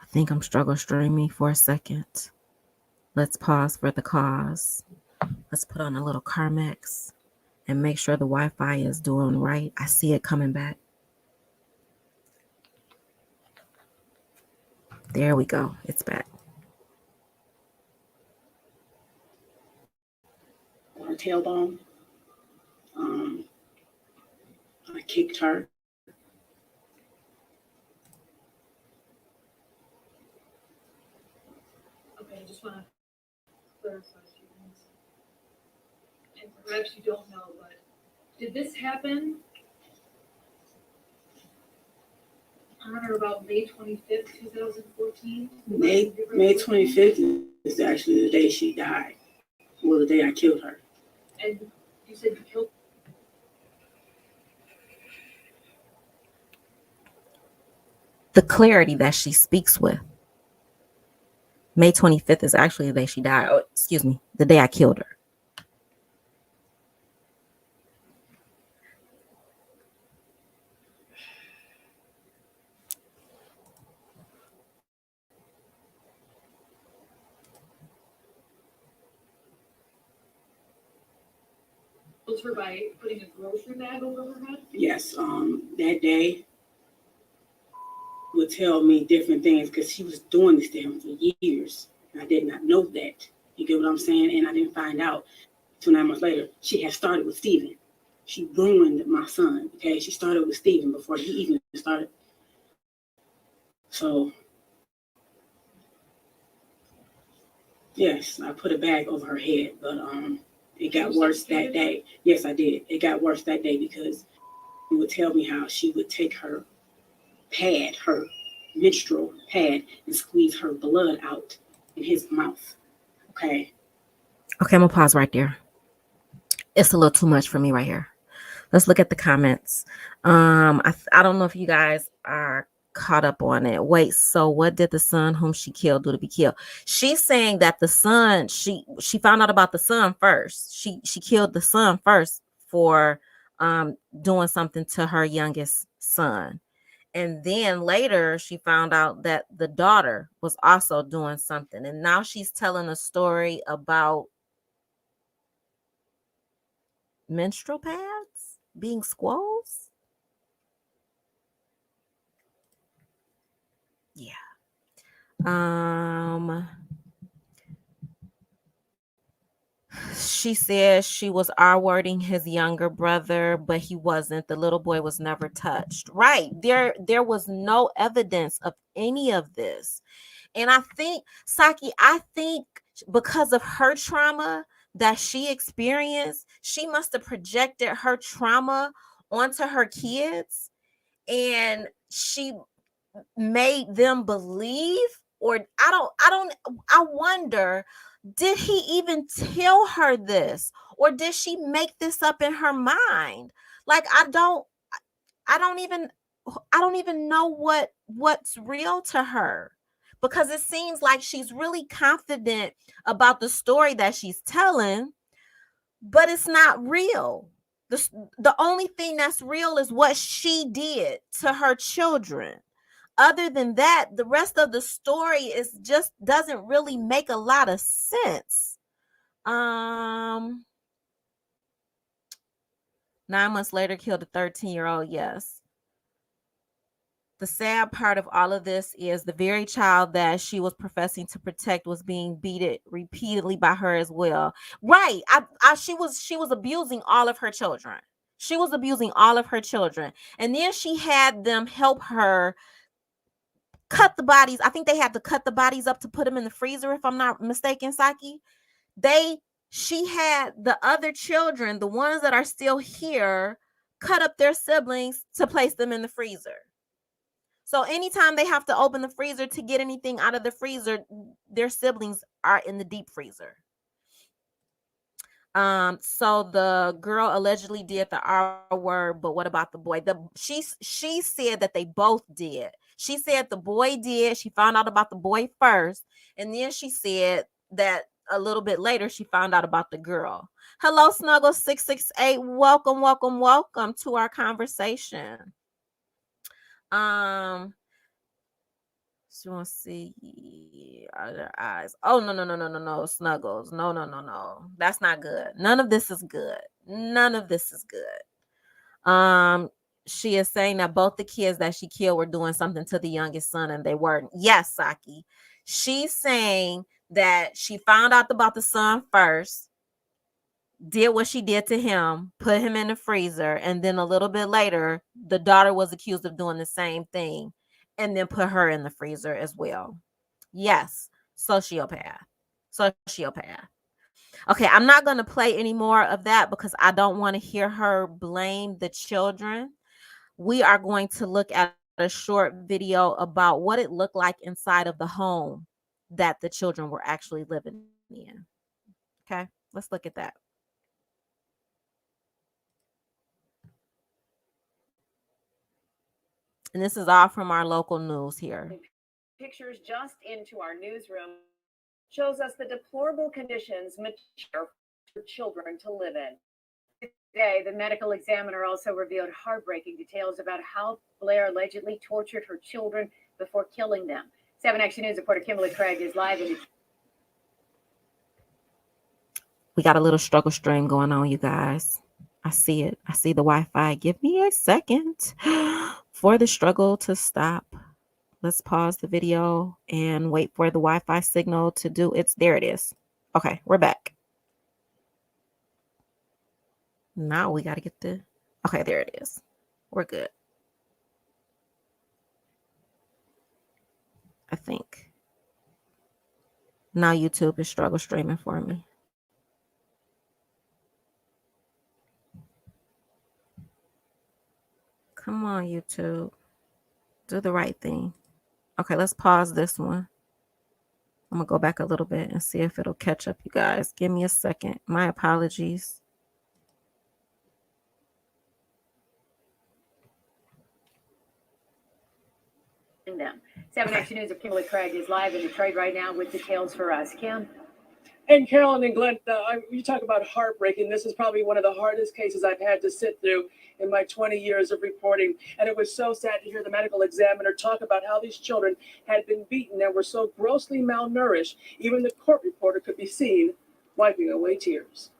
I think I'm struggle streaming for a second. Let's pause for the cause. Let's put on a little Carmex and make sure the Wi-Fi is doing right. I see it coming back. There we go. It's back. Her tailbone. I kicked her. Okay, I just want to clarify a few things. And perhaps you don't know, but did this happen on or about May 25th, 2014? May 25th is actually the day she died. Well, the day I killed her. And you said you killed. The clarity that she speaks with. May 25th is actually the day she died. Oh, excuse me, the day I killed her. Killed her by putting a grocery bag over her head? Yes, that day would tell me different things because she was doing this to him for years. I did not know that. You get what I'm saying? And I didn't find out till 9 months later. She had started with Steven. She ruined my son. Okay, she started with Steven before he even started. So, yes, I put a bag over her head, but it got worse that day. Yes, I did. It got worse that day because he would tell me how she would take her pad, her menstrual pad, and squeeze her blood out in his mouth. Okay. Okay, I'm gonna pause right there. It's a little too much for me right here. Let's look at the comments. I don't know if you guys are caught up on it. Wait, so what did the son whom she killed do to be killed? She's saying that the son, she found out about the son first. She killed the son first for doing something to her youngest son. And then later she found out that the daughter was also doing something. And now she's telling a story about menstrual pads being squoze. Yeah. She said she was R-wording his younger brother, but he wasn't. The little boy was never touched. Right. There was no evidence of any of this. And I think, Saki, because of her trauma that she experienced, she must have projected her trauma onto her kids. And she made them believe, or I wonder, did he even tell her this, or did she make this up in her mind? Like I don't even I don't even know what's real to her, because it seems like she's really confident about the story that she's telling, but it's not real. The only thing that's real is what she did to her children. Other than that, the rest of the story is just doesn't really make a lot of sense. 9 months later, killed a 13-year-old. Yes. The sad part of all of this is the very child that she was professing to protect was being beaten repeatedly by her as well. Right. She was abusing all of her children. She was abusing all of her children. And then she had them help her cut the bodies. I think they had to cut the bodies up to put them in the freezer, if I'm not mistaken, Saki. She had the other children, the ones that are still here, cut up their siblings to place them in the freezer. So anytime they have to open the freezer to get anything out of the freezer, their siblings are in the deep freezer. So the girl allegedly did the R word, but what about the boy? She said that they both did. She said the boy did. She found out about the boy first, and then she said that a little bit later she found out about the girl. Hello, Snuggle 668. Welcome to our conversation. She wants to see other eyes. Oh, no, Snuggles. No. That's not good. None of this is good. She is saying that both the kids that she killed were doing something to the youngest son, and they weren't. Yes, Saki. She's saying that she found out about the son first, did what she did to him, put him in the freezer, and then a little bit later, the daughter was accused of doing the same thing, and then put her in the freezer as well. Yes, sociopath. Okay, I'm not going to play any more of that because I don't want to hear her blame the children. We are going to look at a short video about what it looked like inside of the home that the children were actually living in. Okay, let's look at that. And this is all from our local news here. Pictures just into our newsroom shows us the deplorable conditions mature for children to live in. Today, the medical examiner also revealed heartbreaking details about how Blair allegedly tortured her children before killing them. 7 Action News reporter Kimberly Craig is live in. We got a little struggle stream going on, you guys. I see it. I see the Wi-Fi. Give me a second for the struggle to stop. Let's pause the video and wait for the Wi-Fi signal to do its. There it is. Okay, we're back. Now we got to get the. Okay, there it is. We're good. I think. Now YouTube is struggle streaming for me. Come on, YouTube. Do the right thing. Okay, let's pause this one. I'm going to go back a little bit and see if it'll catch up, you guys. Give me a second. My apologies. Them. 7 Action News of Kimberly Craig is live in Detroit right now with details for us. Kim? And Carolyn and Glenn, you talk about heartbreaking. This is probably one of the hardest cases I've had to sit through in my 20 years of reporting. And it was so sad to hear the medical examiner talk about how these children had been beaten and were so grossly malnourished, even the court reporter could be seen wiping away tears.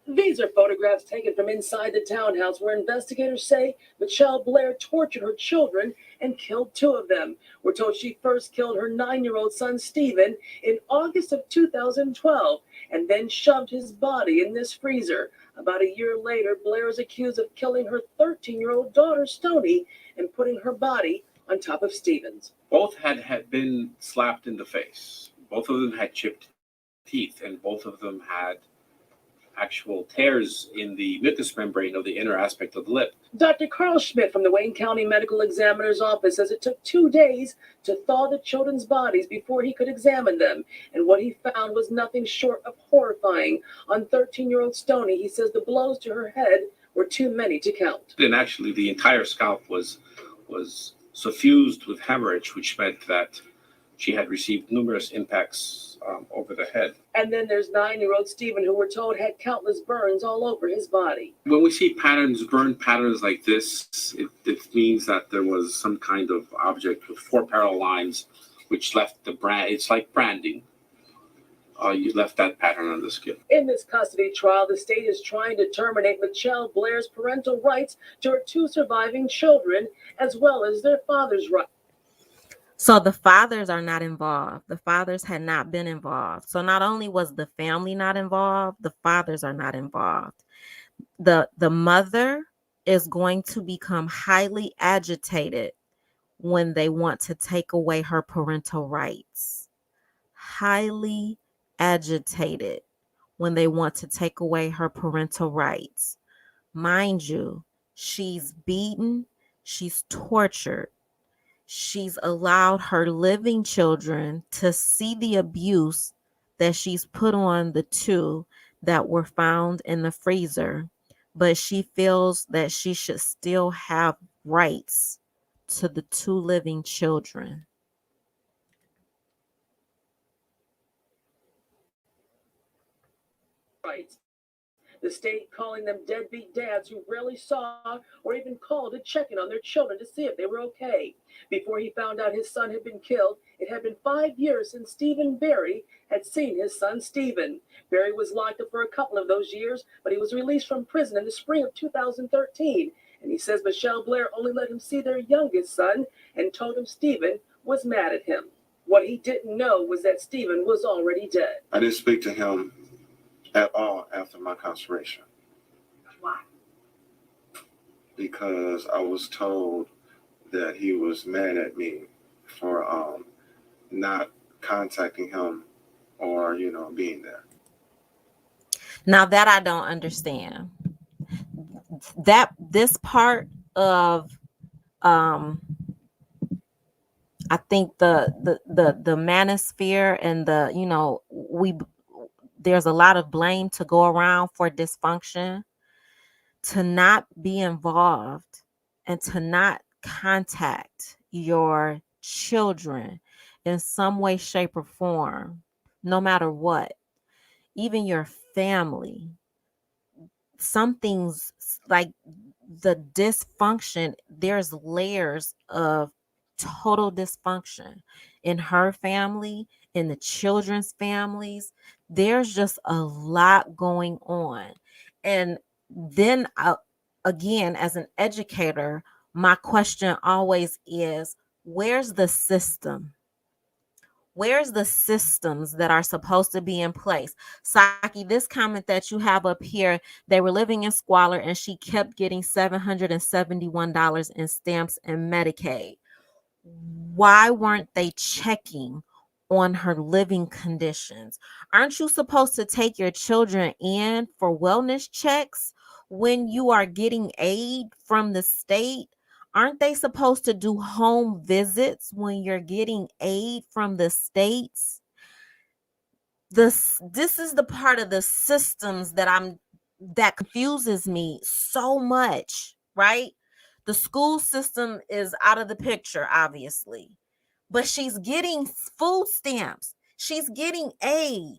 These are photographs taken from inside the townhouse where investigators say Michelle Blair tortured her children and killed 2 of them. We're told she first killed her 9-year-old son, Stephen, in August of 2012, and then shoved his body in this freezer. About a year later, Blair is accused of killing her 13-year-old daughter, Stoni, and putting her body on top of Stephen's. Both had been slapped in the face. Both of them had chipped teeth, and both of them had actual tears in the mucous membrane of the inner aspect of the lip. Dr. Carl Schmidt from the Wayne County Medical Examiner's Office says it took 2 days to thaw the children's bodies before he could examine them, and what he found was nothing short of horrifying. On 13-year-old Stoni, he says the blows to her head were too many to count. And actually, the entire scalp was suffused with hemorrhage, which meant that she had received numerous impacts over the head. And then there's 9-year-old Stephen, who we're told had countless burns all over his body. When we see burn patterns like this, it means that there was some kind of object with 4 parallel lines, which left the brand. It's like branding. You left that pattern on the skin. In this custody trial, the state is trying to terminate Michelle Blair's parental rights to her 2 surviving children, as well as their father's rights. So the fathers are not involved. The fathers had not been involved. So not only was the family not involved, the fathers are not involved. The mother is going to become highly agitated when they want to take away her parental rights. Highly agitated when they want to take away her parental rights. Mind you, she's beaten, she's tortured. She's allowed her living children to see the abuse that she's put on the 2 that were found in the freezer, but she feels that she should still have rights to the 2 living children. Rights. The state calling them deadbeat dads who rarely saw or even called to check in on their children to see if they were okay. Before he found out his son had been killed, it had been 5 years since Stephen Barry had seen his son Stephen. Barry was locked up for a couple of those years, but he was released from prison in the spring of 2013. And he says Michelle Blair only let him see their youngest son and told him Stephen was mad at him. What he didn't know was that Stephen was already dead. I didn't speak to him at all after my incarceration. Why? Because I was told that he was mad at me for not contacting him or, being there. Now that I don't understand. That this part of I think the manosphere and there's a lot of blame to go around for dysfunction, to not be involved and to not contact your children in some way, shape, or form, no matter what, even your family. Some things like the dysfunction, there's layers of total dysfunction in her family, in the children's families. There's just a lot going on. And then again, as an educator, my question always is, where's the system? Where's the systems that are supposed to be in place? Saki, this comment that you have up here, they were living in squalor and she kept getting $771 in stamps and Medicaid. Why weren't they checking on her living conditions? Aren't you supposed to take your children in for wellness checks when you are getting aid from the state? Aren't they supposed to do home visits when you're getting aid from the states? This is the part of the systems that confuses me so much, right? The school system is out of the picture, obviously, but she's getting food stamps. She's getting aid.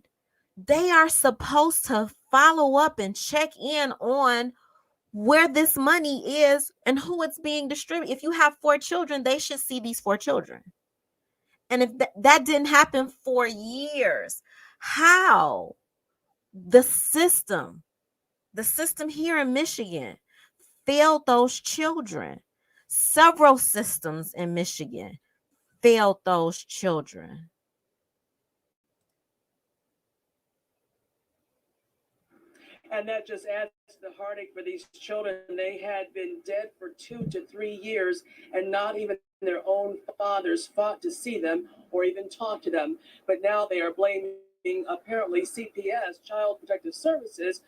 They are supposed to follow up and check in on where this money is and who it's being distributed. If you have 4 children, they should see these 4 children. And if that didn't happen for years, how? The system here in Michigan failed those children. Several systems in Michigan failed those children. And that just adds to the heartache for these children. They had been dead for 2 to 3 years, and not even their own fathers fought to see them or even talk to them. But now they are blaming, apparently, CPS, Child Protective Services,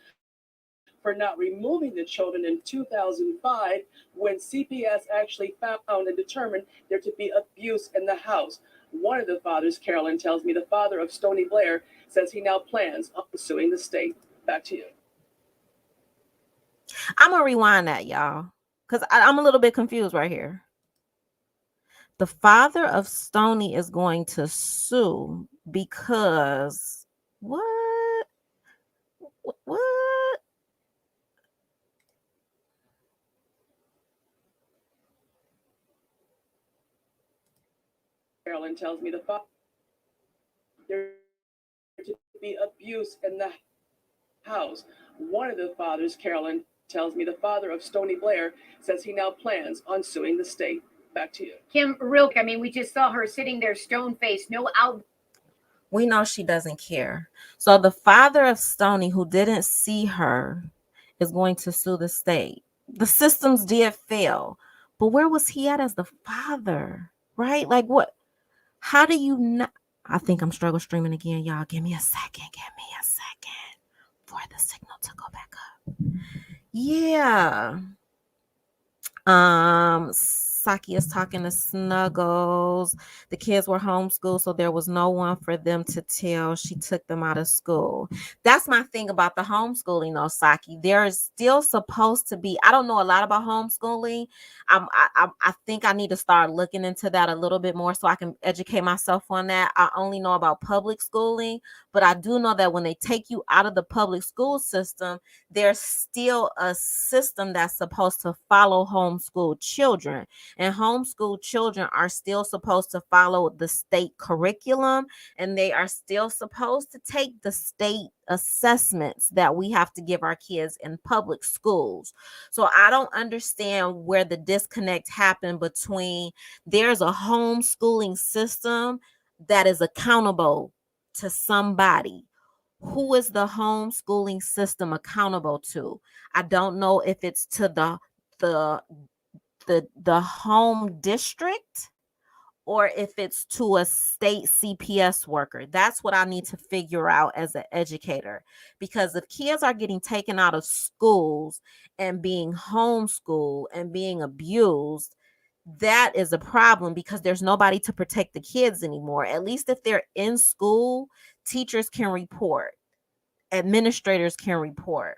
for not removing the children in 2005 when CPS actually found and determined there to be abuse in the house. One of the fathers, Carolyn tells me, the father of Stoni Blair, says he now plans on suing the state. Back to you. I'm gonna rewind that, y'all, because I'm a little bit confused right here. The father of Stoni is going to sue because what? What? Carolyn tells me the father there to be abuse in the house. One of the fathers, Carolyn tells me, the father of Stoni Blair, says he now plans on suing the state. Back to you, Kim. Real quick, I mean, we just saw her sitting there stone faced, no out. We know she doesn't care. So the father of Stoni, who didn't see her, is going to sue the state. The systems did fail, but where was he at as the father? Right? Like what? How do you not? I think I'm struggle streaming again, y'all. Give me a second. Give me a second for the signal to go back up. Yeah. Saki is talking to Snuggles. The kids were homeschooled, so there was no one for them to tell. She took them out of school. That's my thing about the homeschooling, though, Saki. There is still supposed to be. I don't know a lot about homeschooling. I think I need to start looking into that a little bit more so I can educate myself on that. I only know about public schooling, but I do know that when they take you out of the public school system, there's still a system that's supposed to follow homeschool children. And homeschool children are still supposed to follow the state curriculum, and they are still supposed to take the state assessments that we have to give our kids in public schools. So I don't understand where the disconnect happened between there's a homeschooling system that is accountable to somebody. Who is the homeschooling system accountable to? I don't know if it's to the the home district or if it's to a state CPS worker. That's what I need to figure out as an educator. Because if kids are getting taken out of schools and being homeschooled and being abused, that is a problem because there's nobody to protect the kids anymore. At least if they're in school, teachers can report, administrators can report.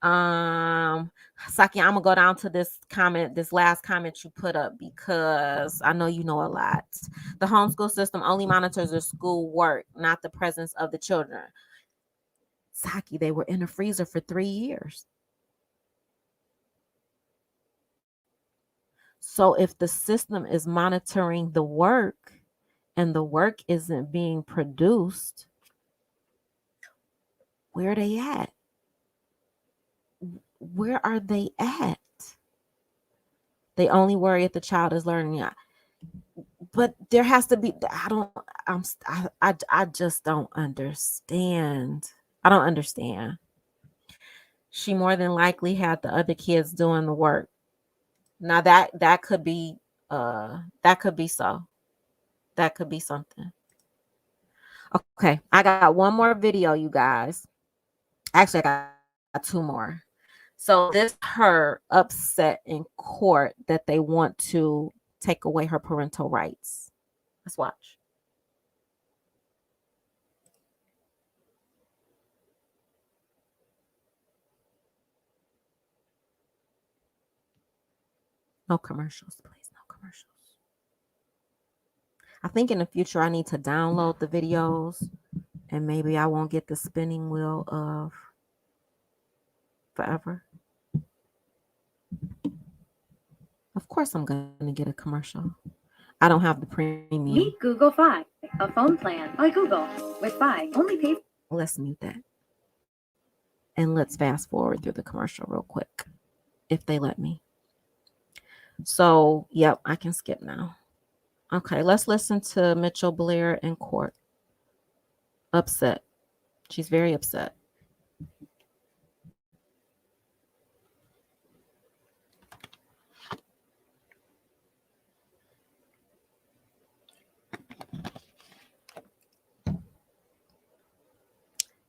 Saki, I'm gonna go down to this comment, this last comment you put up, because I know you know a lot. The homeschool system only monitors the school work, not the presence of the children. Saki, they were in a freezer for 3 years. So if the system is monitoring the work and the work isn't being produced, where are they at? Where are they at? They only worry if the child is learning. But there has to be. I just don't understand. I don't understand. She more than likely had the other kids doing the work. Now that could be that could be so. That could be something. Okay, I got one more video, you guys. Actually, I got two more. So this her upset in court that they want to take away her parental rights. Let's watch. No commercials, please. No commercials. I think in the future I need to download the videos and maybe I won't get the spinning wheel of forever. Of course I'm going to get a commercial. I don't have the premium. Meet Google Fi, a phone plan by Google with Fi. Only pay. Let's mute that. And let's fast forward through the commercial real quick, if they let me. So, yep, I can skip now. Okay, let's listen to Mitchell Blair in court. Upset. She's very upset.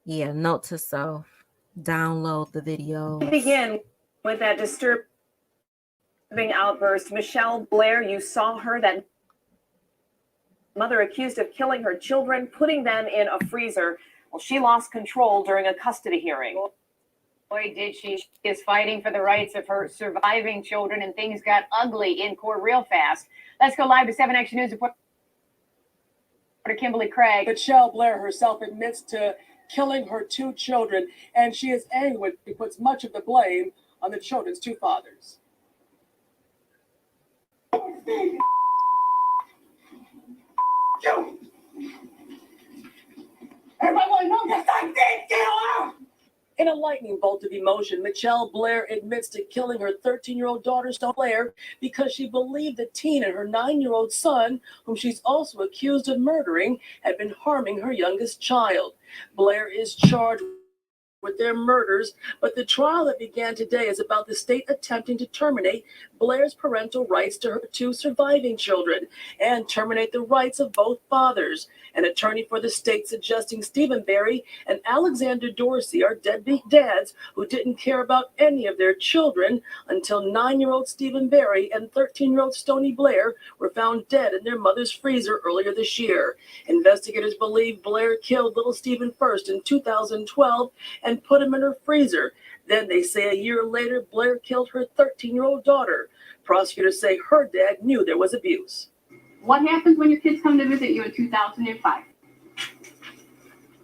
Yeah, note to self. Download the video. Begin with that disturbing outburst. Michelle Blair, you saw her, that mother accused of killing her children, putting them in a freezer. Well, she lost control during a custody hearing. Boy, did she. She is fighting for the rights of her surviving children, and things got ugly in court real fast. Let's go live to 7 Action News reporter Kimberly Craig. Michelle Blair herself admits to killing her 2 children, and she is angry when she puts much of the blame on the children's 2 fathers. Everybody want to know that I did kill her! In a lightning bolt of emotion, Michelle Blair admits to killing her 13-year-old daughter, Stoni Blair, because she believed the teen and her 9-year-old son, whom she's also accused of murdering, had been harming her youngest child. Blair is charged with their murders, but the trial that began today is about the state attempting to terminate Blair's parental rights to her 2 surviving children and terminate the rights of both fathers. An attorney for the state suggesting Stephen Berry and Alexander Dorsey are deadbeat dads who didn't care about any of their children until 9-year-old Stephen Berry and 13-year-old Stoni Blair were found dead in their mother's freezer earlier this year. Investigators believe Blair killed little Stephen first in 2012 and put him in her freezer. Then they say a year later, Blair killed her 13-year-old daughter. Prosecutors say her dad knew there was abuse. What happens when your kids come to visit you in 2005?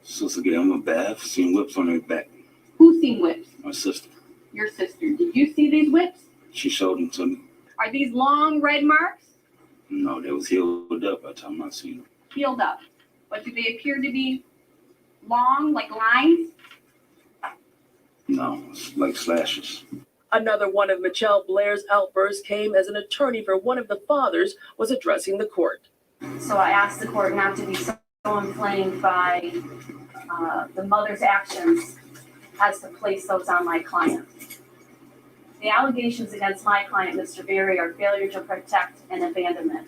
Sister gave him a bath, seen whips on her back. Who's seen whips? My sister. Your sister. Did you see these whips? She showed them to me. Are these long red marks? No, they was healed up by the time I seen them. Healed up. But do they appear to be long, like lines? No, it's like slashes. Another one of Michelle Blair's outbursts came as an attorney for one of the fathers was addressing the court. So I asked the court not to be so inflamed by the mother's actions as to place those on my client. The allegations against my client, Mr. Berry, are failure to protect and abandonment.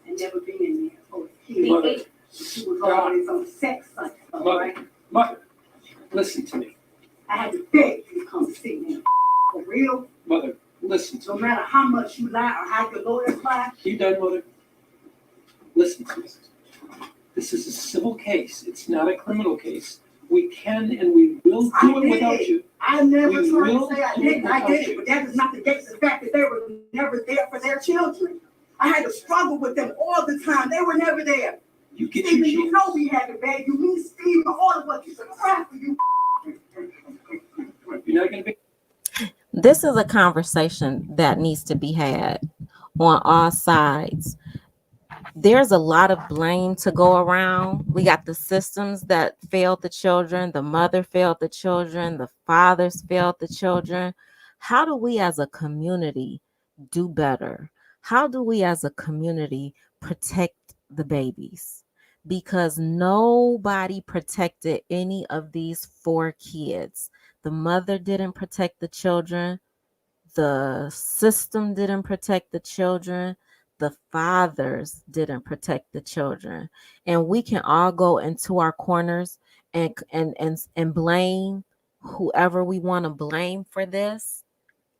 And never being there for a kid. She was always on sex stuff, right? Mother, listen to me. I had to beg you to come sit here. For real? Mother, listen to No me. matter how much you lie or how your lawyers lie. You done, Mother? Listen to me. This is a civil case. It's not a criminal case. We can and we will do it without you. I never We tried will to say I do didn't. it I without did you. it, but that is not the case. The fact that they were never there for their children. I had to struggle with them all the time. They were never there. You get Stephen, your you know we had to beg you. Me, Stephen, all of us used to cry for you. You're not going to be. This is a conversation that needs to be had on all sides. There's a lot of blame to go around. We got the systems that failed the children, the mother failed the children, the fathers failed the children. How do we as a community do better? How do we as a community protect the babies? Because nobody protected any of these 4 kids. The mother didn't protect the children. The system didn't protect the children. The fathers didn't protect the children. And we can all go into our corners and blame whoever we want to blame for this.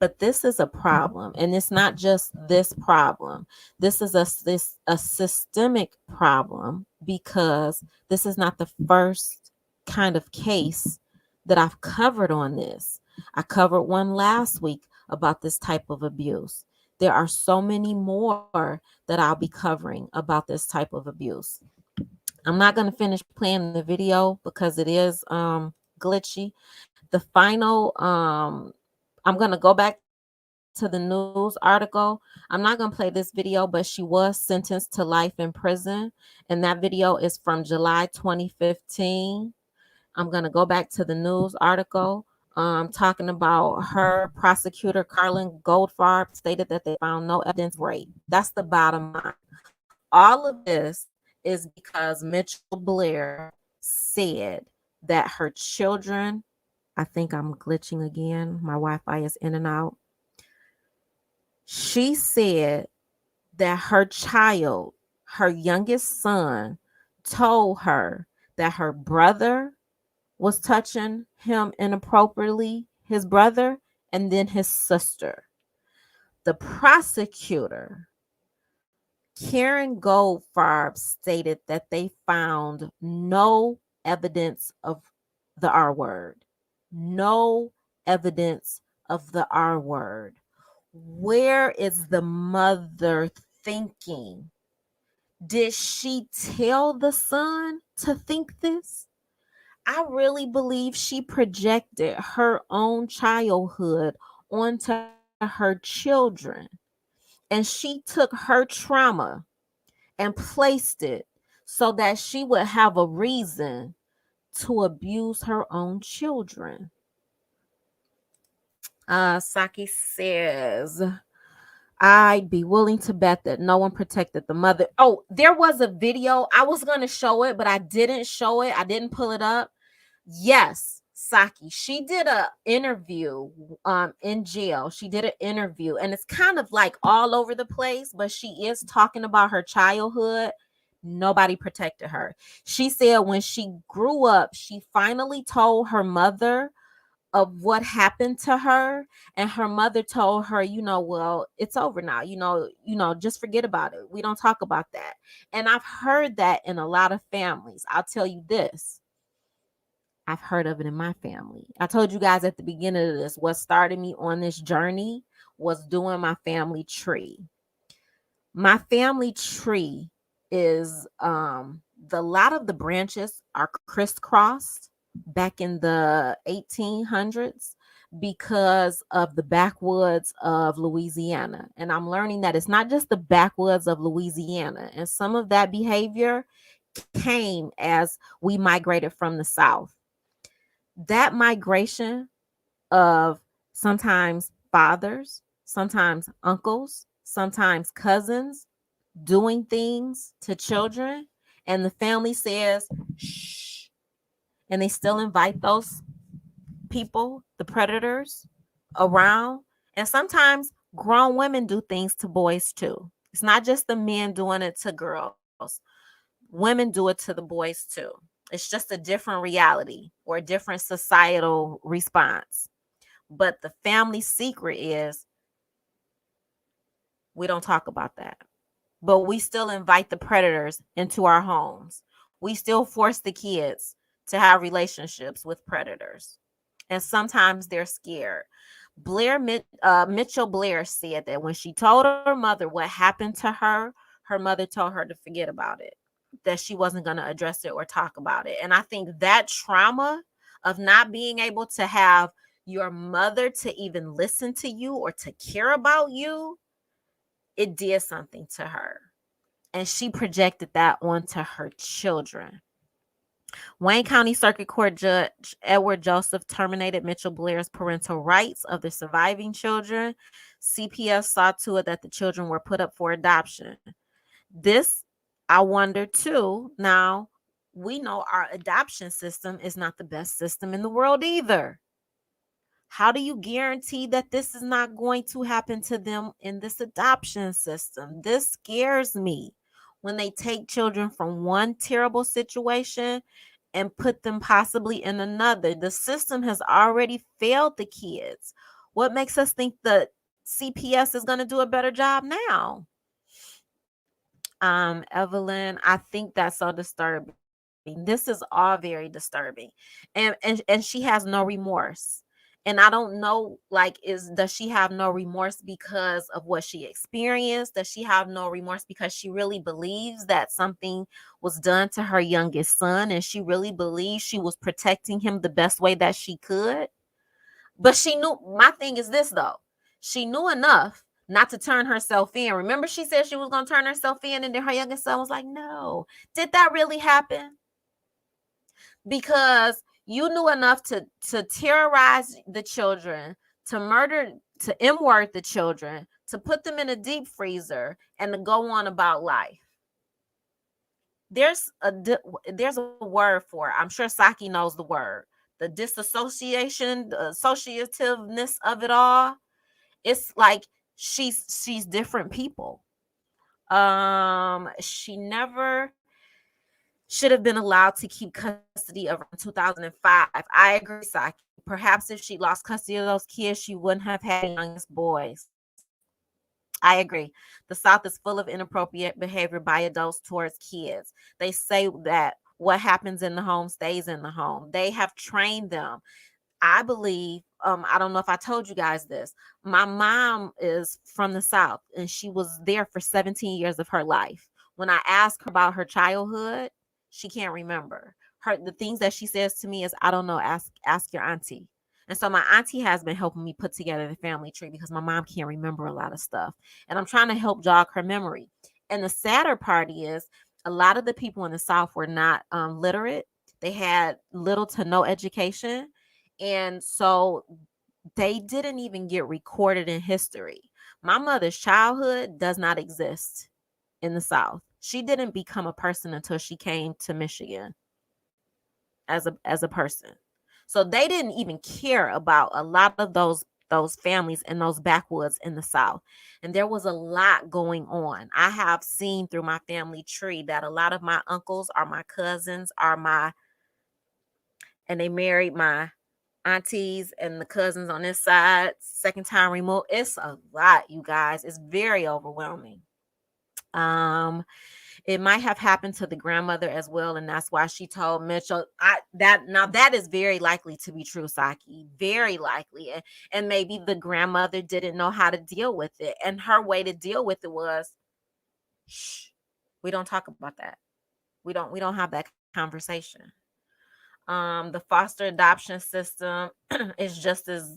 But this is a problem, and it's not just this problem. This is a systemic problem, because this is not the first kind of case that I've covered on this. I covered one last week about this type of abuse. There are so many more that I'll be covering about this type of abuse. I'm not going to finish playing the video because it is glitchy. The final I'm going to go back to the news article. I'm not going to play this video, but she was sentenced to life in prison, and that video is from July 2015. I'm going to go back to the news article talking about her. Prosecutor Carlin Goldfarb stated that they found no evidence of rape. That's the bottom line. All of this is because Mitchell Blair said that her children, I think I'm glitching again. My Wi-Fi is in and out. She said that her child, her youngest son, told her that her brother was touching him inappropriately, his brother, and then his sister. The prosecutor, Karen Goldfarb, stated that they found no evidence of the R word. No evidence of the R word? Where is the mother thinking? Did she tell the son to think this? I really believe she projected her own childhood onto her children. And she took her trauma and placed it so that she would have a reason to abuse her own children. Saki says, I'd be willing to bet that no one protected the mother. Oh, there was a video. I was going to show it, but I didn't show it. I didn't pull it up. Yes, Saki. She did a interview in jail. She did an interview, and it's kind of like all over the place, but she is talking about her childhood. Nobody protected her. She said when she grew up, she finally told her mother of what happened to her, and her mother told her, well, it's over now, just forget about it, we don't talk about that. And I've heard that in a lot of families. I'll tell you this, I've heard of it in my family. I told you guys at the beginning of this, what started me on this journey was doing my family tree. My family tree is the lot of the branches are crisscrossed back in the 1800s because of the backwoods of Louisiana. And I'm learning that it's not just the backwoods of Louisiana. And some of that behavior came as we migrated from the South. That migration of sometimes fathers, sometimes uncles, sometimes cousins doing things to children, and the family says shh, and they still invite those people, the predators, around. And sometimes grown women do things to boys too. It's not just the men doing it to girls, women do it to the boys too. It's just a different reality or a different societal response. But the family secret is we don't talk about that. But we still invite the predators into our homes. We still force the kids to have relationships with predators. And sometimes they're scared. Mitchell Blair said that when she told her mother what happened to her mother told her to forget about it, that she wasn't going to address it or talk about it. And I think that trauma of not being able to have your mother to even listen to you or to care about you, it did something to her. And she projected that onto her children. Wayne County Circuit Court Judge Edward Joseph terminated Mitchell Blair's parental rights of the surviving children. CPS saw to it that the children were put up for adoption. This, I wonder too. Now, we know our adoption system is not the best system in the world either. How do you guarantee that this is not going to happen to them in this adoption system? This scares me when they take children from one terrible situation and put them possibly in another. The system has already failed the kids. What makes us think the CPS is going to do a better job now? Evelyn, I think that's so disturbing. This is all very disturbing. And she has no remorse. And I don't know, like, does she have no remorse because of what she experienced? Does she have no remorse because she really believes that something was done to her youngest son and she really believes she was protecting him the best way that she could? But she knew, my thing is this though, she knew enough not to turn herself in. Remember, she said she was going to turn herself in, and then her youngest son was like, no. Did that really happen? Because you knew enough to terrorize the children, to murder, to M-word the children, to put them in a deep freezer, and to go on about life. There's a word for it. I'm sure Saki knows the word. The disassociation, the associativeness of it all. It's like she's different people. She never should have been allowed to keep custody around 2005. I agree, Saki. Perhaps if she lost custody of those kids, she wouldn't have had youngest boys. I agree. The South is full of inappropriate behavior by adults towards kids. They say that what happens in the home stays in the home. They have trained them. I believe, I don't know if I told you guys this. My mom is from the South and she was there for 17 years of her life. When I ask her about her childhood, she can't remember. The things that she says to me is, I don't know, ask your auntie. And so my auntie has been helping me put together the family tree because my mom can't remember a lot of stuff. And I'm trying to help jog her memory. And the sadder part is a lot of the people in the South were not literate. They had little to no education. And so they didn't even get recorded in history. My mother's childhood does not exist in the South. She didn't become a person until she came to Michigan as a person. So they didn't even care about a lot of those families in those backwoods in the South. And there was a lot going on. I have seen through my family tree that a lot of my uncles are my cousins, and they married my aunties and the cousins on this side, second time removed. It's a lot, you guys. It's very overwhelming. It might have happened to the grandmother as well, and that's why she told Mitchell. That is very likely to be true, Saki. Very likely, and maybe the grandmother didn't know how to deal with it, and her way to deal with it was, shh, we don't talk about that. We don't have that conversation. The foster adoption system is just as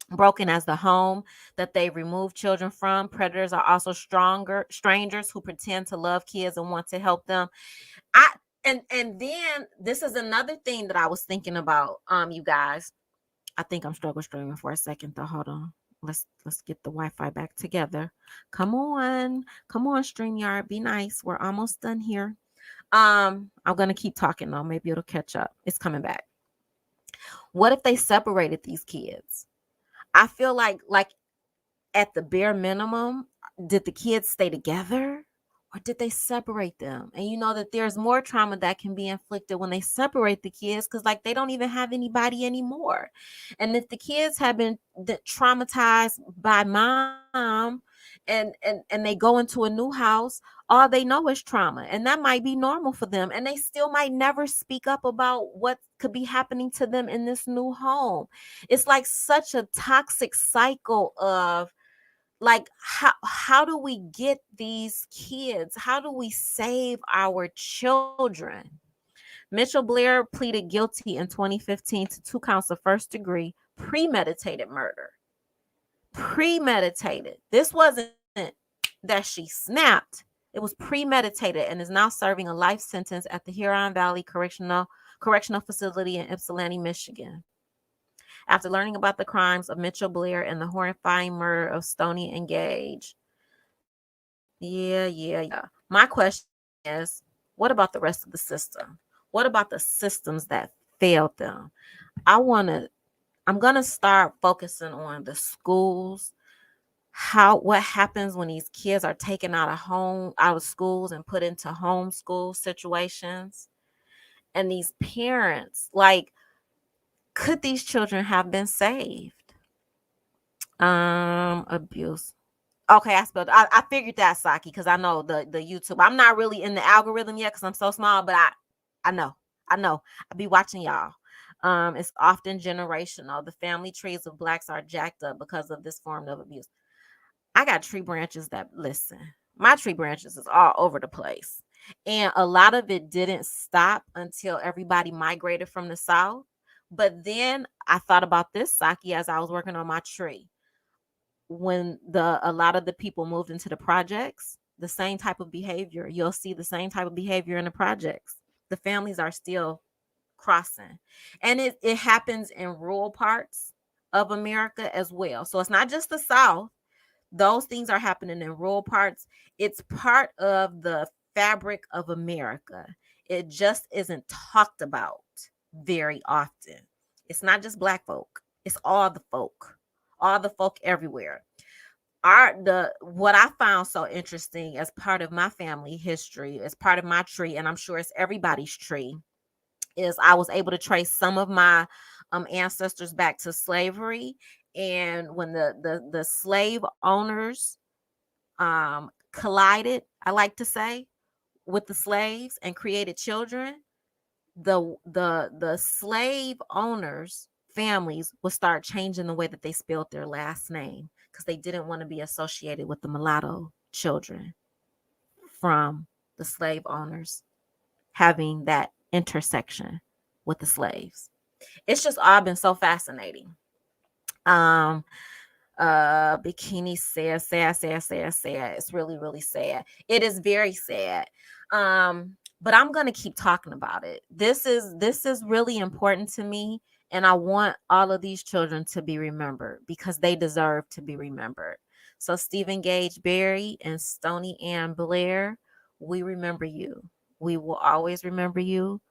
broken as the home that they remove children from. Predators are also strangers who pretend to love kids and want to help them. I and then this is another thing that I was thinking about. You guys, I think I'm struggle streaming for a second though. Hold on. Let's get the Wi-Fi back together. Come on, StreamYard. Be nice. We're almost done here. I'm gonna keep talking though. Maybe it'll catch up. It's coming back. What if they separated these kids? I feel like at the bare minimum, did the kids stay together or did they separate them? And you know that there's more trauma that can be inflicted when they separate the kids because like they don't even have anybody anymore. And if the kids have been traumatized by mom and they go into a new house, all they know is trauma. And that might be normal for them. And they still might never speak up about what could be happening to them in this new home. It's like such a toxic cycle of like how do we get these kids? How do we save our children? Mitchell Blair pleaded guilty in 2015 to 2 counts of first degree premeditated murder. Premeditated. This wasn't that she snapped. It was premeditated and is now serving a life sentence at the Huron Valley Correctional Facility in Ypsilanti, Michigan. After learning about the crimes of Mitchell Blair and the horrifying murder of Stoni and Gage. Yeah. My question is, what about the rest of the system? What about the systems that failed them? I'm going to start focusing on the schools, what happens when these kids are taken out of schools and put into homeschool situations. And these parents, like, could these children have been saved? Abuse. Okay, I figured that, Saki, because I know the YouTube. I'm not really in the algorithm yet because I'm so small, but I know. I be watching y'all. It's often generational. The family trees of blacks are jacked up because of this form of abuse. I got tree branches that listen. My tree branches is all over the place. And a lot of it didn't stop until everybody migrated from the South. But then I thought about this, Saki, as I was working on my tree. When a lot of the people moved into the projects, the same type of behavior, you'll see the same type of behavior in the projects. The families are still crossing. And it happens in rural parts of America as well. So it's not just the South. Those things are happening in rural parts. It's part of the fabric of America. It just isn't talked about very often. It's not just black folk. It's all the folk everywhere. What I found so interesting as part of my family history, as part of my tree, and I'm sure it's everybody's tree, is I was able to trace some of my ancestors back to slavery. And when the slave owners collided, I like to say, with the slaves and created children, the slave owners families would start changing the way that they spelled their last name because they didn't want to be associated with the mulatto children from the slave owners having that intersection with the slaves. It's just all been so fascinating. Bikini sad. It's really, really sad. It is very sad. But I'm gonna keep talking about it. This is really important to me, and I want all of these children to be remembered because they deserve to be remembered. So Stephen Gage Berry and Stoni and Blair, we remember you. We will always remember you.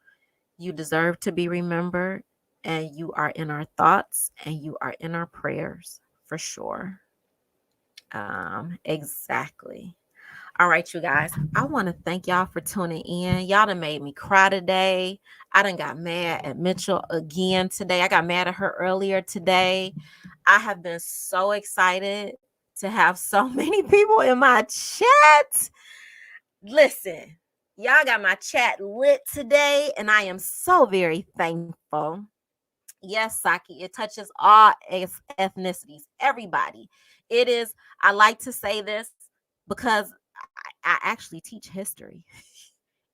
You deserve to be remembered, and you are in our thoughts and you are in our prayers for sure. Exactly. All right, you guys. I want to thank y'all for tuning in. Y'all done made me cry today. I done got mad at Mitchell again today. I got mad at her earlier today. I have been so excited to have so many people in my chat. Listen, y'all got my chat lit today, and I am so very thankful. Yes, Saki, it touches all ethnicities, everybody. It is, I like to say this because I actually teach history.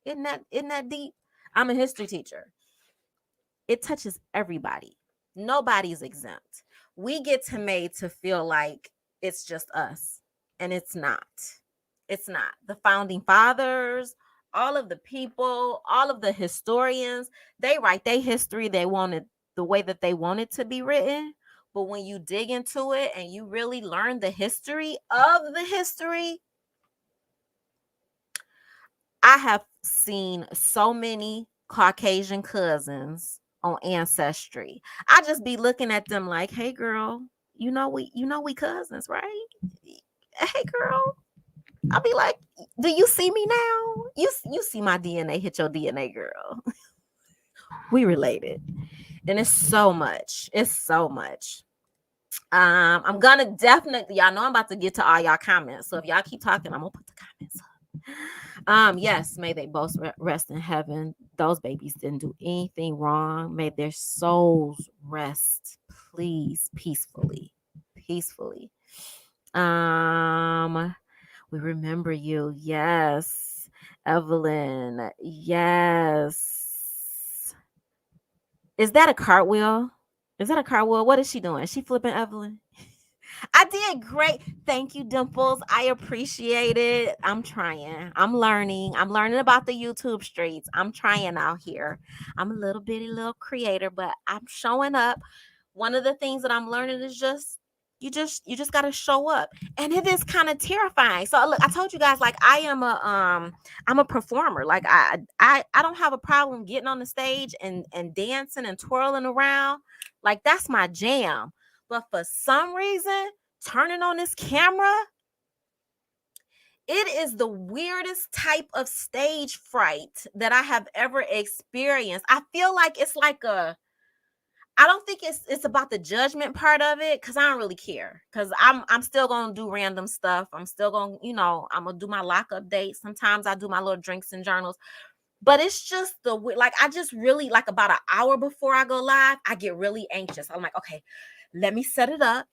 Isn't that deep? I'm a history teacher. It touches everybody. Nobody's exempt. We get to made to feel like it's just us, and it's not. It's not. The founding fathers, all of the people, all of the historians, they write their history. They wanted the way that they want it to be written. But when you dig into it and you really learn the history of the history, I have seen so many Caucasian cousins on Ancestry. I just be looking at them like, "Hey girl, we cousins, right? Hey girl." I'll be like, "Do you see me now? You see my DNA hit your DNA, girl." We related. And it's so much. It's so much. I'm gonna definitely, y'all know I'm about to get to all y'all comments. So if y'all keep talking, I'm gonna put the comments up. Yes, may they both rest in heaven. Those babies didn't do anything wrong. May their souls rest, please, peacefully. Peacefully. We remember you. Yes. Evelyn. Yes. Is that a cartwheel? Is that a cartwheel? What is she doing? Is she flipping Evelyn? I did great. Thank you, Dimples. I appreciate it. I'm trying. I'm learning. I'm learning about the YouTube streets. I'm trying out here. I'm a little creator, but I'm showing up. One of the things that I'm learning is you just got to show up, and it is kind of terrifying. So look, I told you guys, like, I'm a performer. Like, I don't have a problem getting on the stage and dancing and twirling around. Like, that's my jam. But for some reason, turning on this camera, it is the weirdest type of stage fright that I have ever experienced. I feel like it's like I don't think it's about the judgment part of it, because I don't really care. Because I'm still gonna do random stuff. I'm still gonna, I'm gonna do my lockup dates. Sometimes I do my little drinks and journals. But it's just like, I just really, like, about an hour before I go live, I get really anxious. I'm like, okay, let me set it up.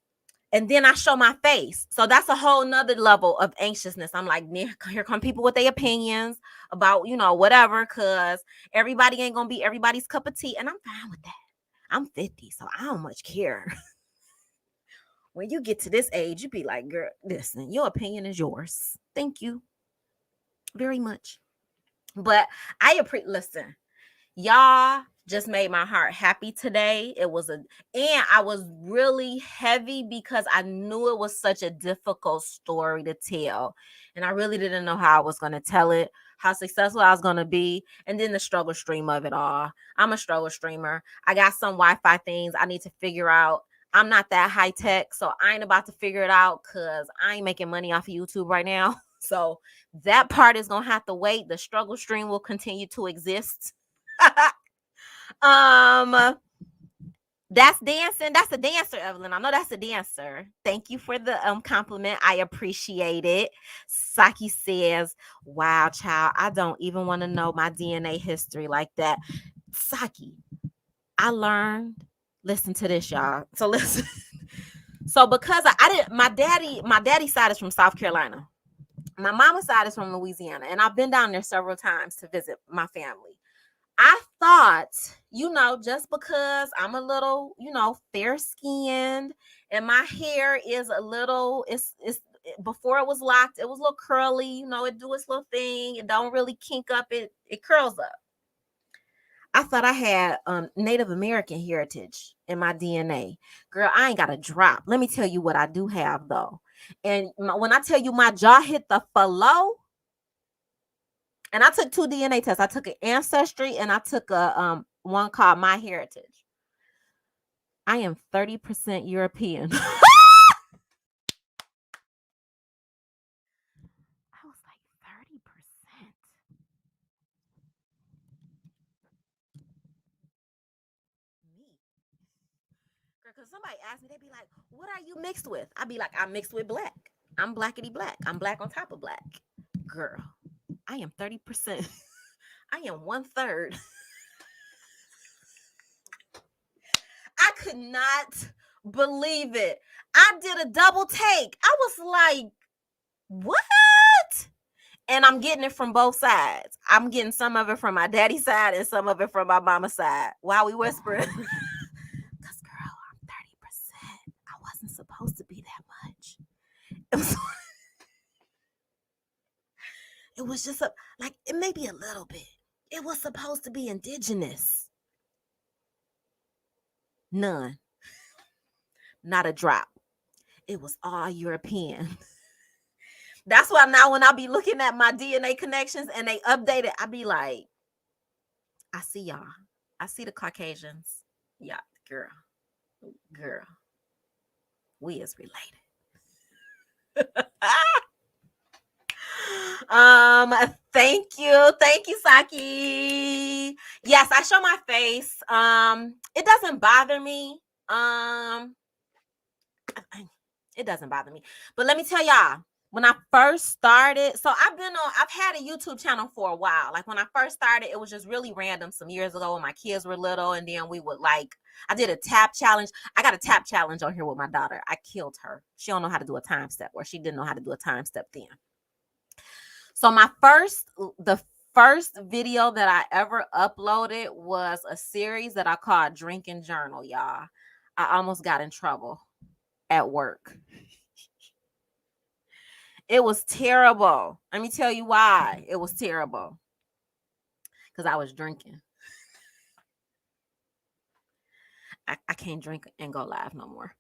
And then I show my face. So that's a whole nother level of anxiousness. I'm like, here come people with their opinions about, whatever, because everybody ain't gonna be everybody's cup of tea. And I'm fine with that. I'm 50, so I don't much care. When you get to this age, you be like, girl, listen, your opinion is yours. Thank you very much. But listen, y'all just made my heart happy today. And I was really heavy because I knew it was such a difficult story to tell. And I really didn't know how I was going to tell it, how successful I was going to be, and then the struggle stream of it all. I'm a struggle streamer. I got some Wi-Fi things I need to figure out. I'm not that high tech, so I ain't about to figure it out because I ain't making money off of YouTube right now. So that part is going to have to wait. The struggle stream will continue to exist. That's dancing. That's a dancer, Evelyn. I know that's a dancer. Thank you for the compliment. I appreciate it. Saki says, "Wow, child, I don't even want to know my DNA history like that." Saki, I learned Listen to this, y'all. So listen. So because I didn't, my daddy's side is from South Carolina. My mama's side is from Louisiana, and I've been down there several times to visit my family. I thought, just because I'm a little, fair skinned and my hair is a little, it's before it was locked, it was a little curly, it do its little thing. It don't really kink up, it curls up. I thought I had Native American heritage in my DNA. Girl, I ain't got a drop. Let me tell you what I do have though. And when I tell you my jaw hit the floor, and I took 2 DNA tests. I took an ancestry and I took a one called My Heritage. I am 30% European. I was like 30%. Me. Because somebody asked me, they'd be like, what are you mixed with? I'd be like, I'm mixed with black. I'm blackity black. I'm black on top of black. Girl, I am 30%. I am 1/3. I could not believe it. I did a double take. I was like, what? And I'm getting it from both sides. I'm getting some of it from my daddy's side and some of it from my mama's side. While we whispering. Because, girl, I'm 30%. I wasn't supposed to be that much. It was just it may be a little bit. It was supposed to be indigenous. None. Not a drop. It was all European. That's why now when I be looking at my DNA connections and they update it, I be like, I see y'all. I see the Caucasians. Yeah, girl. We is related. Thank you, Saki. Yes, I show my face. It doesn't bother me. It doesn't bother me. But let me tell y'all, when I first started, so I've had a YouTube channel for a while. Like when I first started, it was just really random some years ago when my kids were little, and then we would I did a tap challenge. I got a tap challenge on here with my daughter. I killed her. She don't know how to do a time step, or she didn't know how to do a time step then. So the first video that I ever uploaded was a series that I called Drinking Journal, y'all. I almost got in trouble at work. It was terrible. Let me tell you why it was terrible. Because I was drinking. I can't drink and go live no more.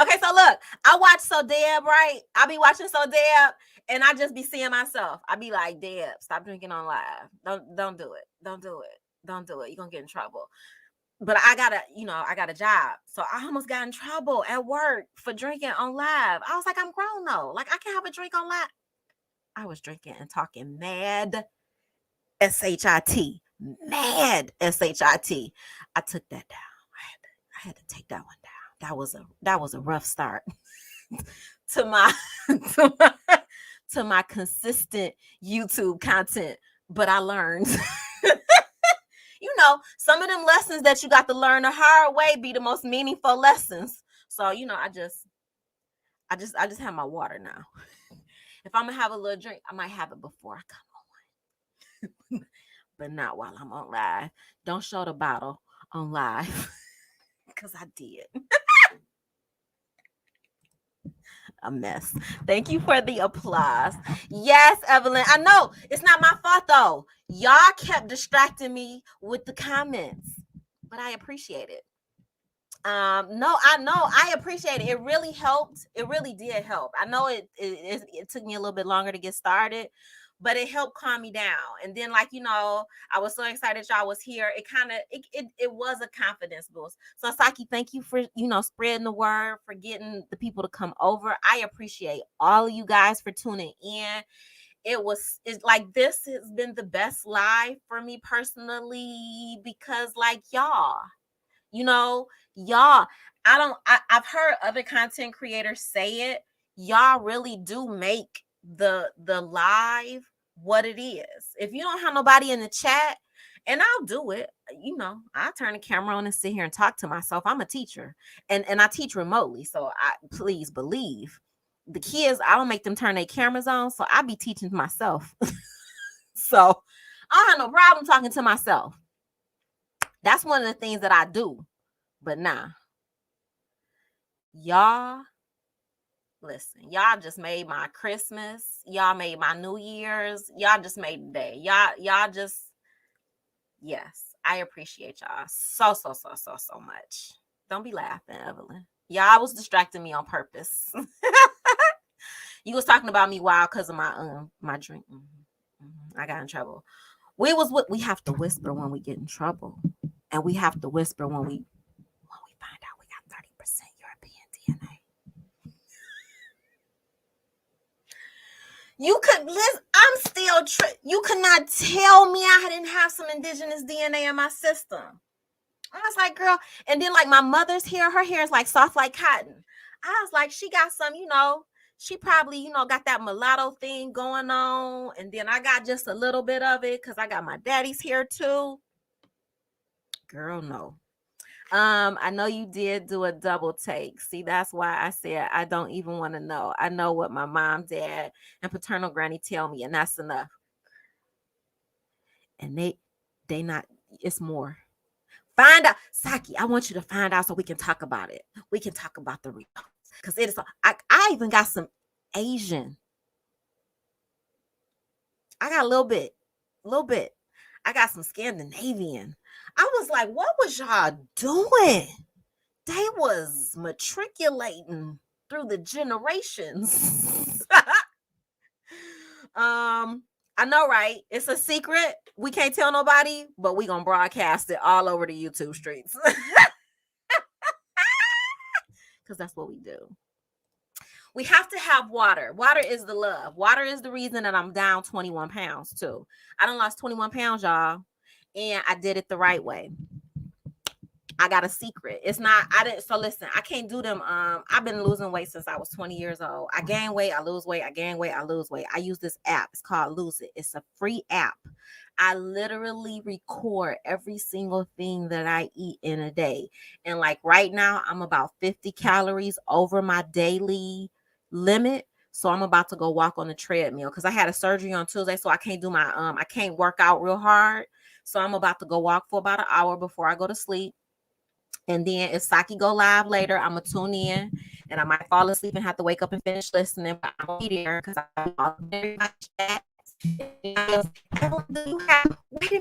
Okay, so look, I watch So Deb, right? I be watching So Deb, and I just be seeing myself. I be like, Deb, stop drinking on live. Don't do it. Don't do it. Don't do it. You're gonna get in trouble. But I got a job. So I almost got in trouble at work for drinking on live. I was like, I'm grown though. Like I can't have a drink on live. I was drinking and talking mad S-H-I-T. Mad S-H-I-T. I took that down. I had to take that one down. That was a rough start to my to my consistent YouTube content. But I learned. Some of them lessons that you got to learn the hard way be the most meaningful lessons. So, I just have my water now. If I'm gonna have a little drink, I might have it before I come on. But not while I'm on live. Don't show the bottle on live. Because I did. A mess. Thank you for the applause. Yes, Evelyn. I know it's not my fault though. Y'all kept distracting me with the comments, but I appreciate it. No, I know I appreciate it. It really helped. It really did help. I know it took me a little bit longer to get started, but it helped calm me down. And then, I was so excited y'all was here. It was a confidence boost. So Saki, thank you for, spreading the word, for getting the people to come over. I appreciate all of you guys for tuning in. It's like, this has been the best live for me personally, because y'all, I've heard other content creators say it. Y'all really do make the live what it is. If you don't have nobody in the chat And I'll do it. I turn the camera on and sit here and talk to myself. I'm a teacher, and I teach remotely. So please believe the kids, I don't make them turn their cameras on. So I be teaching myself. So I don't have no problem talking to myself. That's one of the things that I do. But nah, y'all, listen, y'all just made my Christmas. Y'all made my New Year's. Y'all just made the day. Y'all just, yes, I appreciate y'all so much. Don't be laughing, Evelyn. Y'all was distracting me on purpose. You was talking about me wild because of my drink. I got in trouble. We have to whisper when we get in trouble, and we have to whisper when we find out we got 30% European DNA. You could listen. I'm still. You could not tell me I didn't have some indigenous DNA in my system. I was like, girl, and then like my mother's hair, her hair is like soft like cotton. I was like, she got some, she probably, got that mulatto thing going on. And then I got just a little bit of it because I got my daddy's hair too. Girl, no. I know you did do a double take. See, that's why I said I don't even want to know. I know what my mom, dad, and paternal granny tell me, and that's enough. And they not, it's more. Find out, Saki. I want you to find out so we can talk about it. We can talk about the results. Because it is, I even got some Asian. I got a little bit. I got some Scandinavian. I was like, what was y'all doing? They was matriculating through the generations. I know, right? It's a secret. We can't tell nobody, but we gonna broadcast it all over the YouTube streets. Because that's what we do. We have to have water. Water is the love. Water is the reason that I'm down 21 pounds too. I done lost 21 pounds, y'all. And I did it the right way. I got a secret. So listen, I can't do them. I've been losing weight since I was 20 years old. I gain weight, I lose weight, I gain weight, I lose weight. I use this app. It's called Lose It. It's a free app. I literally record every single thing that I eat in a day. And like right now, I'm about 50 calories over my daily limit. So I'm about to go walk on the treadmill because I had a surgery on Tuesday. So I can't do I can't work out real hard. So I'm about to go walk for about an hour before I go to sleep. And then if Saki go live later, I'm going to tune in and I might fall asleep and have to wake up and finish listening. But I'm going to be there because I'm very much that. Wait a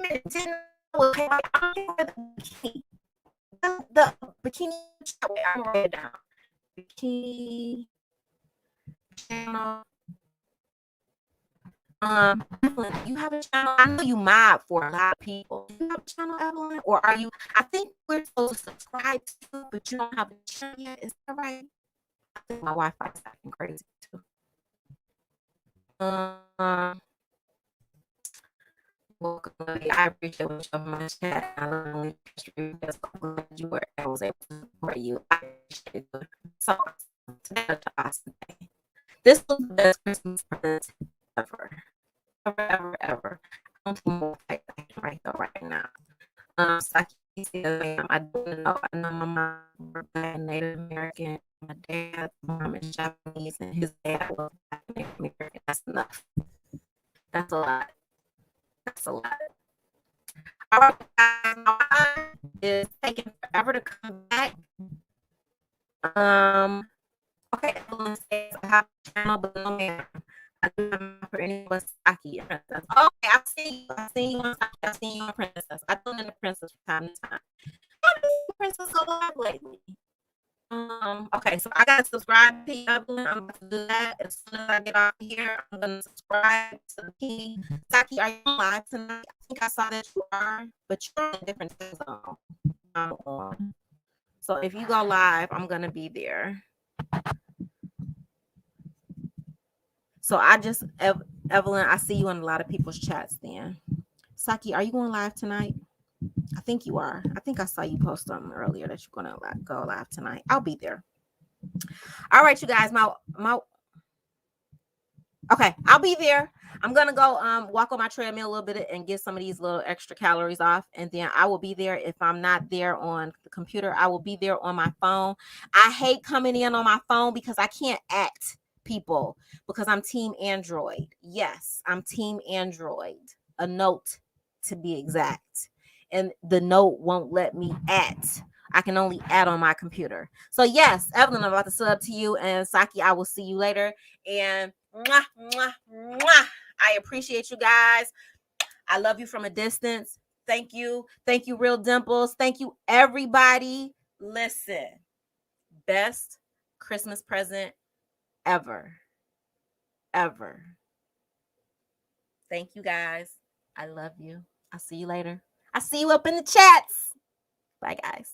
minute. The bikini. I'm going to write it down. Bikini channel. Evelyn, you have a channel. I know you mod for a lot of people. Do you have a channel, Evelyn? Or are you? I think we're supposed to subscribe to, but you don't have a channel yet. Is that right? I think my Wi-Fi is acting crazy too. Welcome. I appreciate what you're my chat. I love you were. I was able to support you. I appreciate it. So awesome. This was the best Christmas present ever. Ever. I don't think I can right though right now. Saki says, I don't know. I know my mom was Black Native American. My dad's mom is Japanese, and his dad was Black Native American. That's enough. That's a lot. All right, guys. My time is taking forever to come back. Okay, Evelyn says I have a channel, but no man. I do not for anyone Saki princess. Okay, I've seen you on Saki. I've seen you on Princess. I don't know the Princess from time to time. I've seen Princess go live lately. Okay, so I gotta subscribe to you, Evelyn. I'm about to do that as soon as I get off here. I'm gonna subscribe to the King. Saki, are you live tonight? I think I saw that you are, but you're in a different zone. I'm on. So if you go live, I'm gonna be there. So Evelyn, I see you in a lot of people's chats then. Saki, are you going live tonight? I think you are. I think I saw you post something earlier that you're going to go live tonight. I'll be there. All right, you guys. Okay, I'll be there. I'm gonna go walk on my treadmill a little bit and get some of these little extra calories off, and then I will be there. If I'm not there on the computer, I will be there on my phone. I hate coming in on my phone because I can't at people because I'm team Android. Yes, I'm team Android. A note to be exact. And the note won't let me at. I can only add on my computer. So yes, Evelyn, I'm about to sub to you, and Saki, I will see you later. And mwah, mwah, mwah. I appreciate you guys. I love you from a distance. Thank you. Thank you, Real Dimples. Thank you, everybody. Listen, best Christmas present ever. Ever. Thank you, guys. I love you. I'll see you later. I'll see you up in the chats. Bye, guys.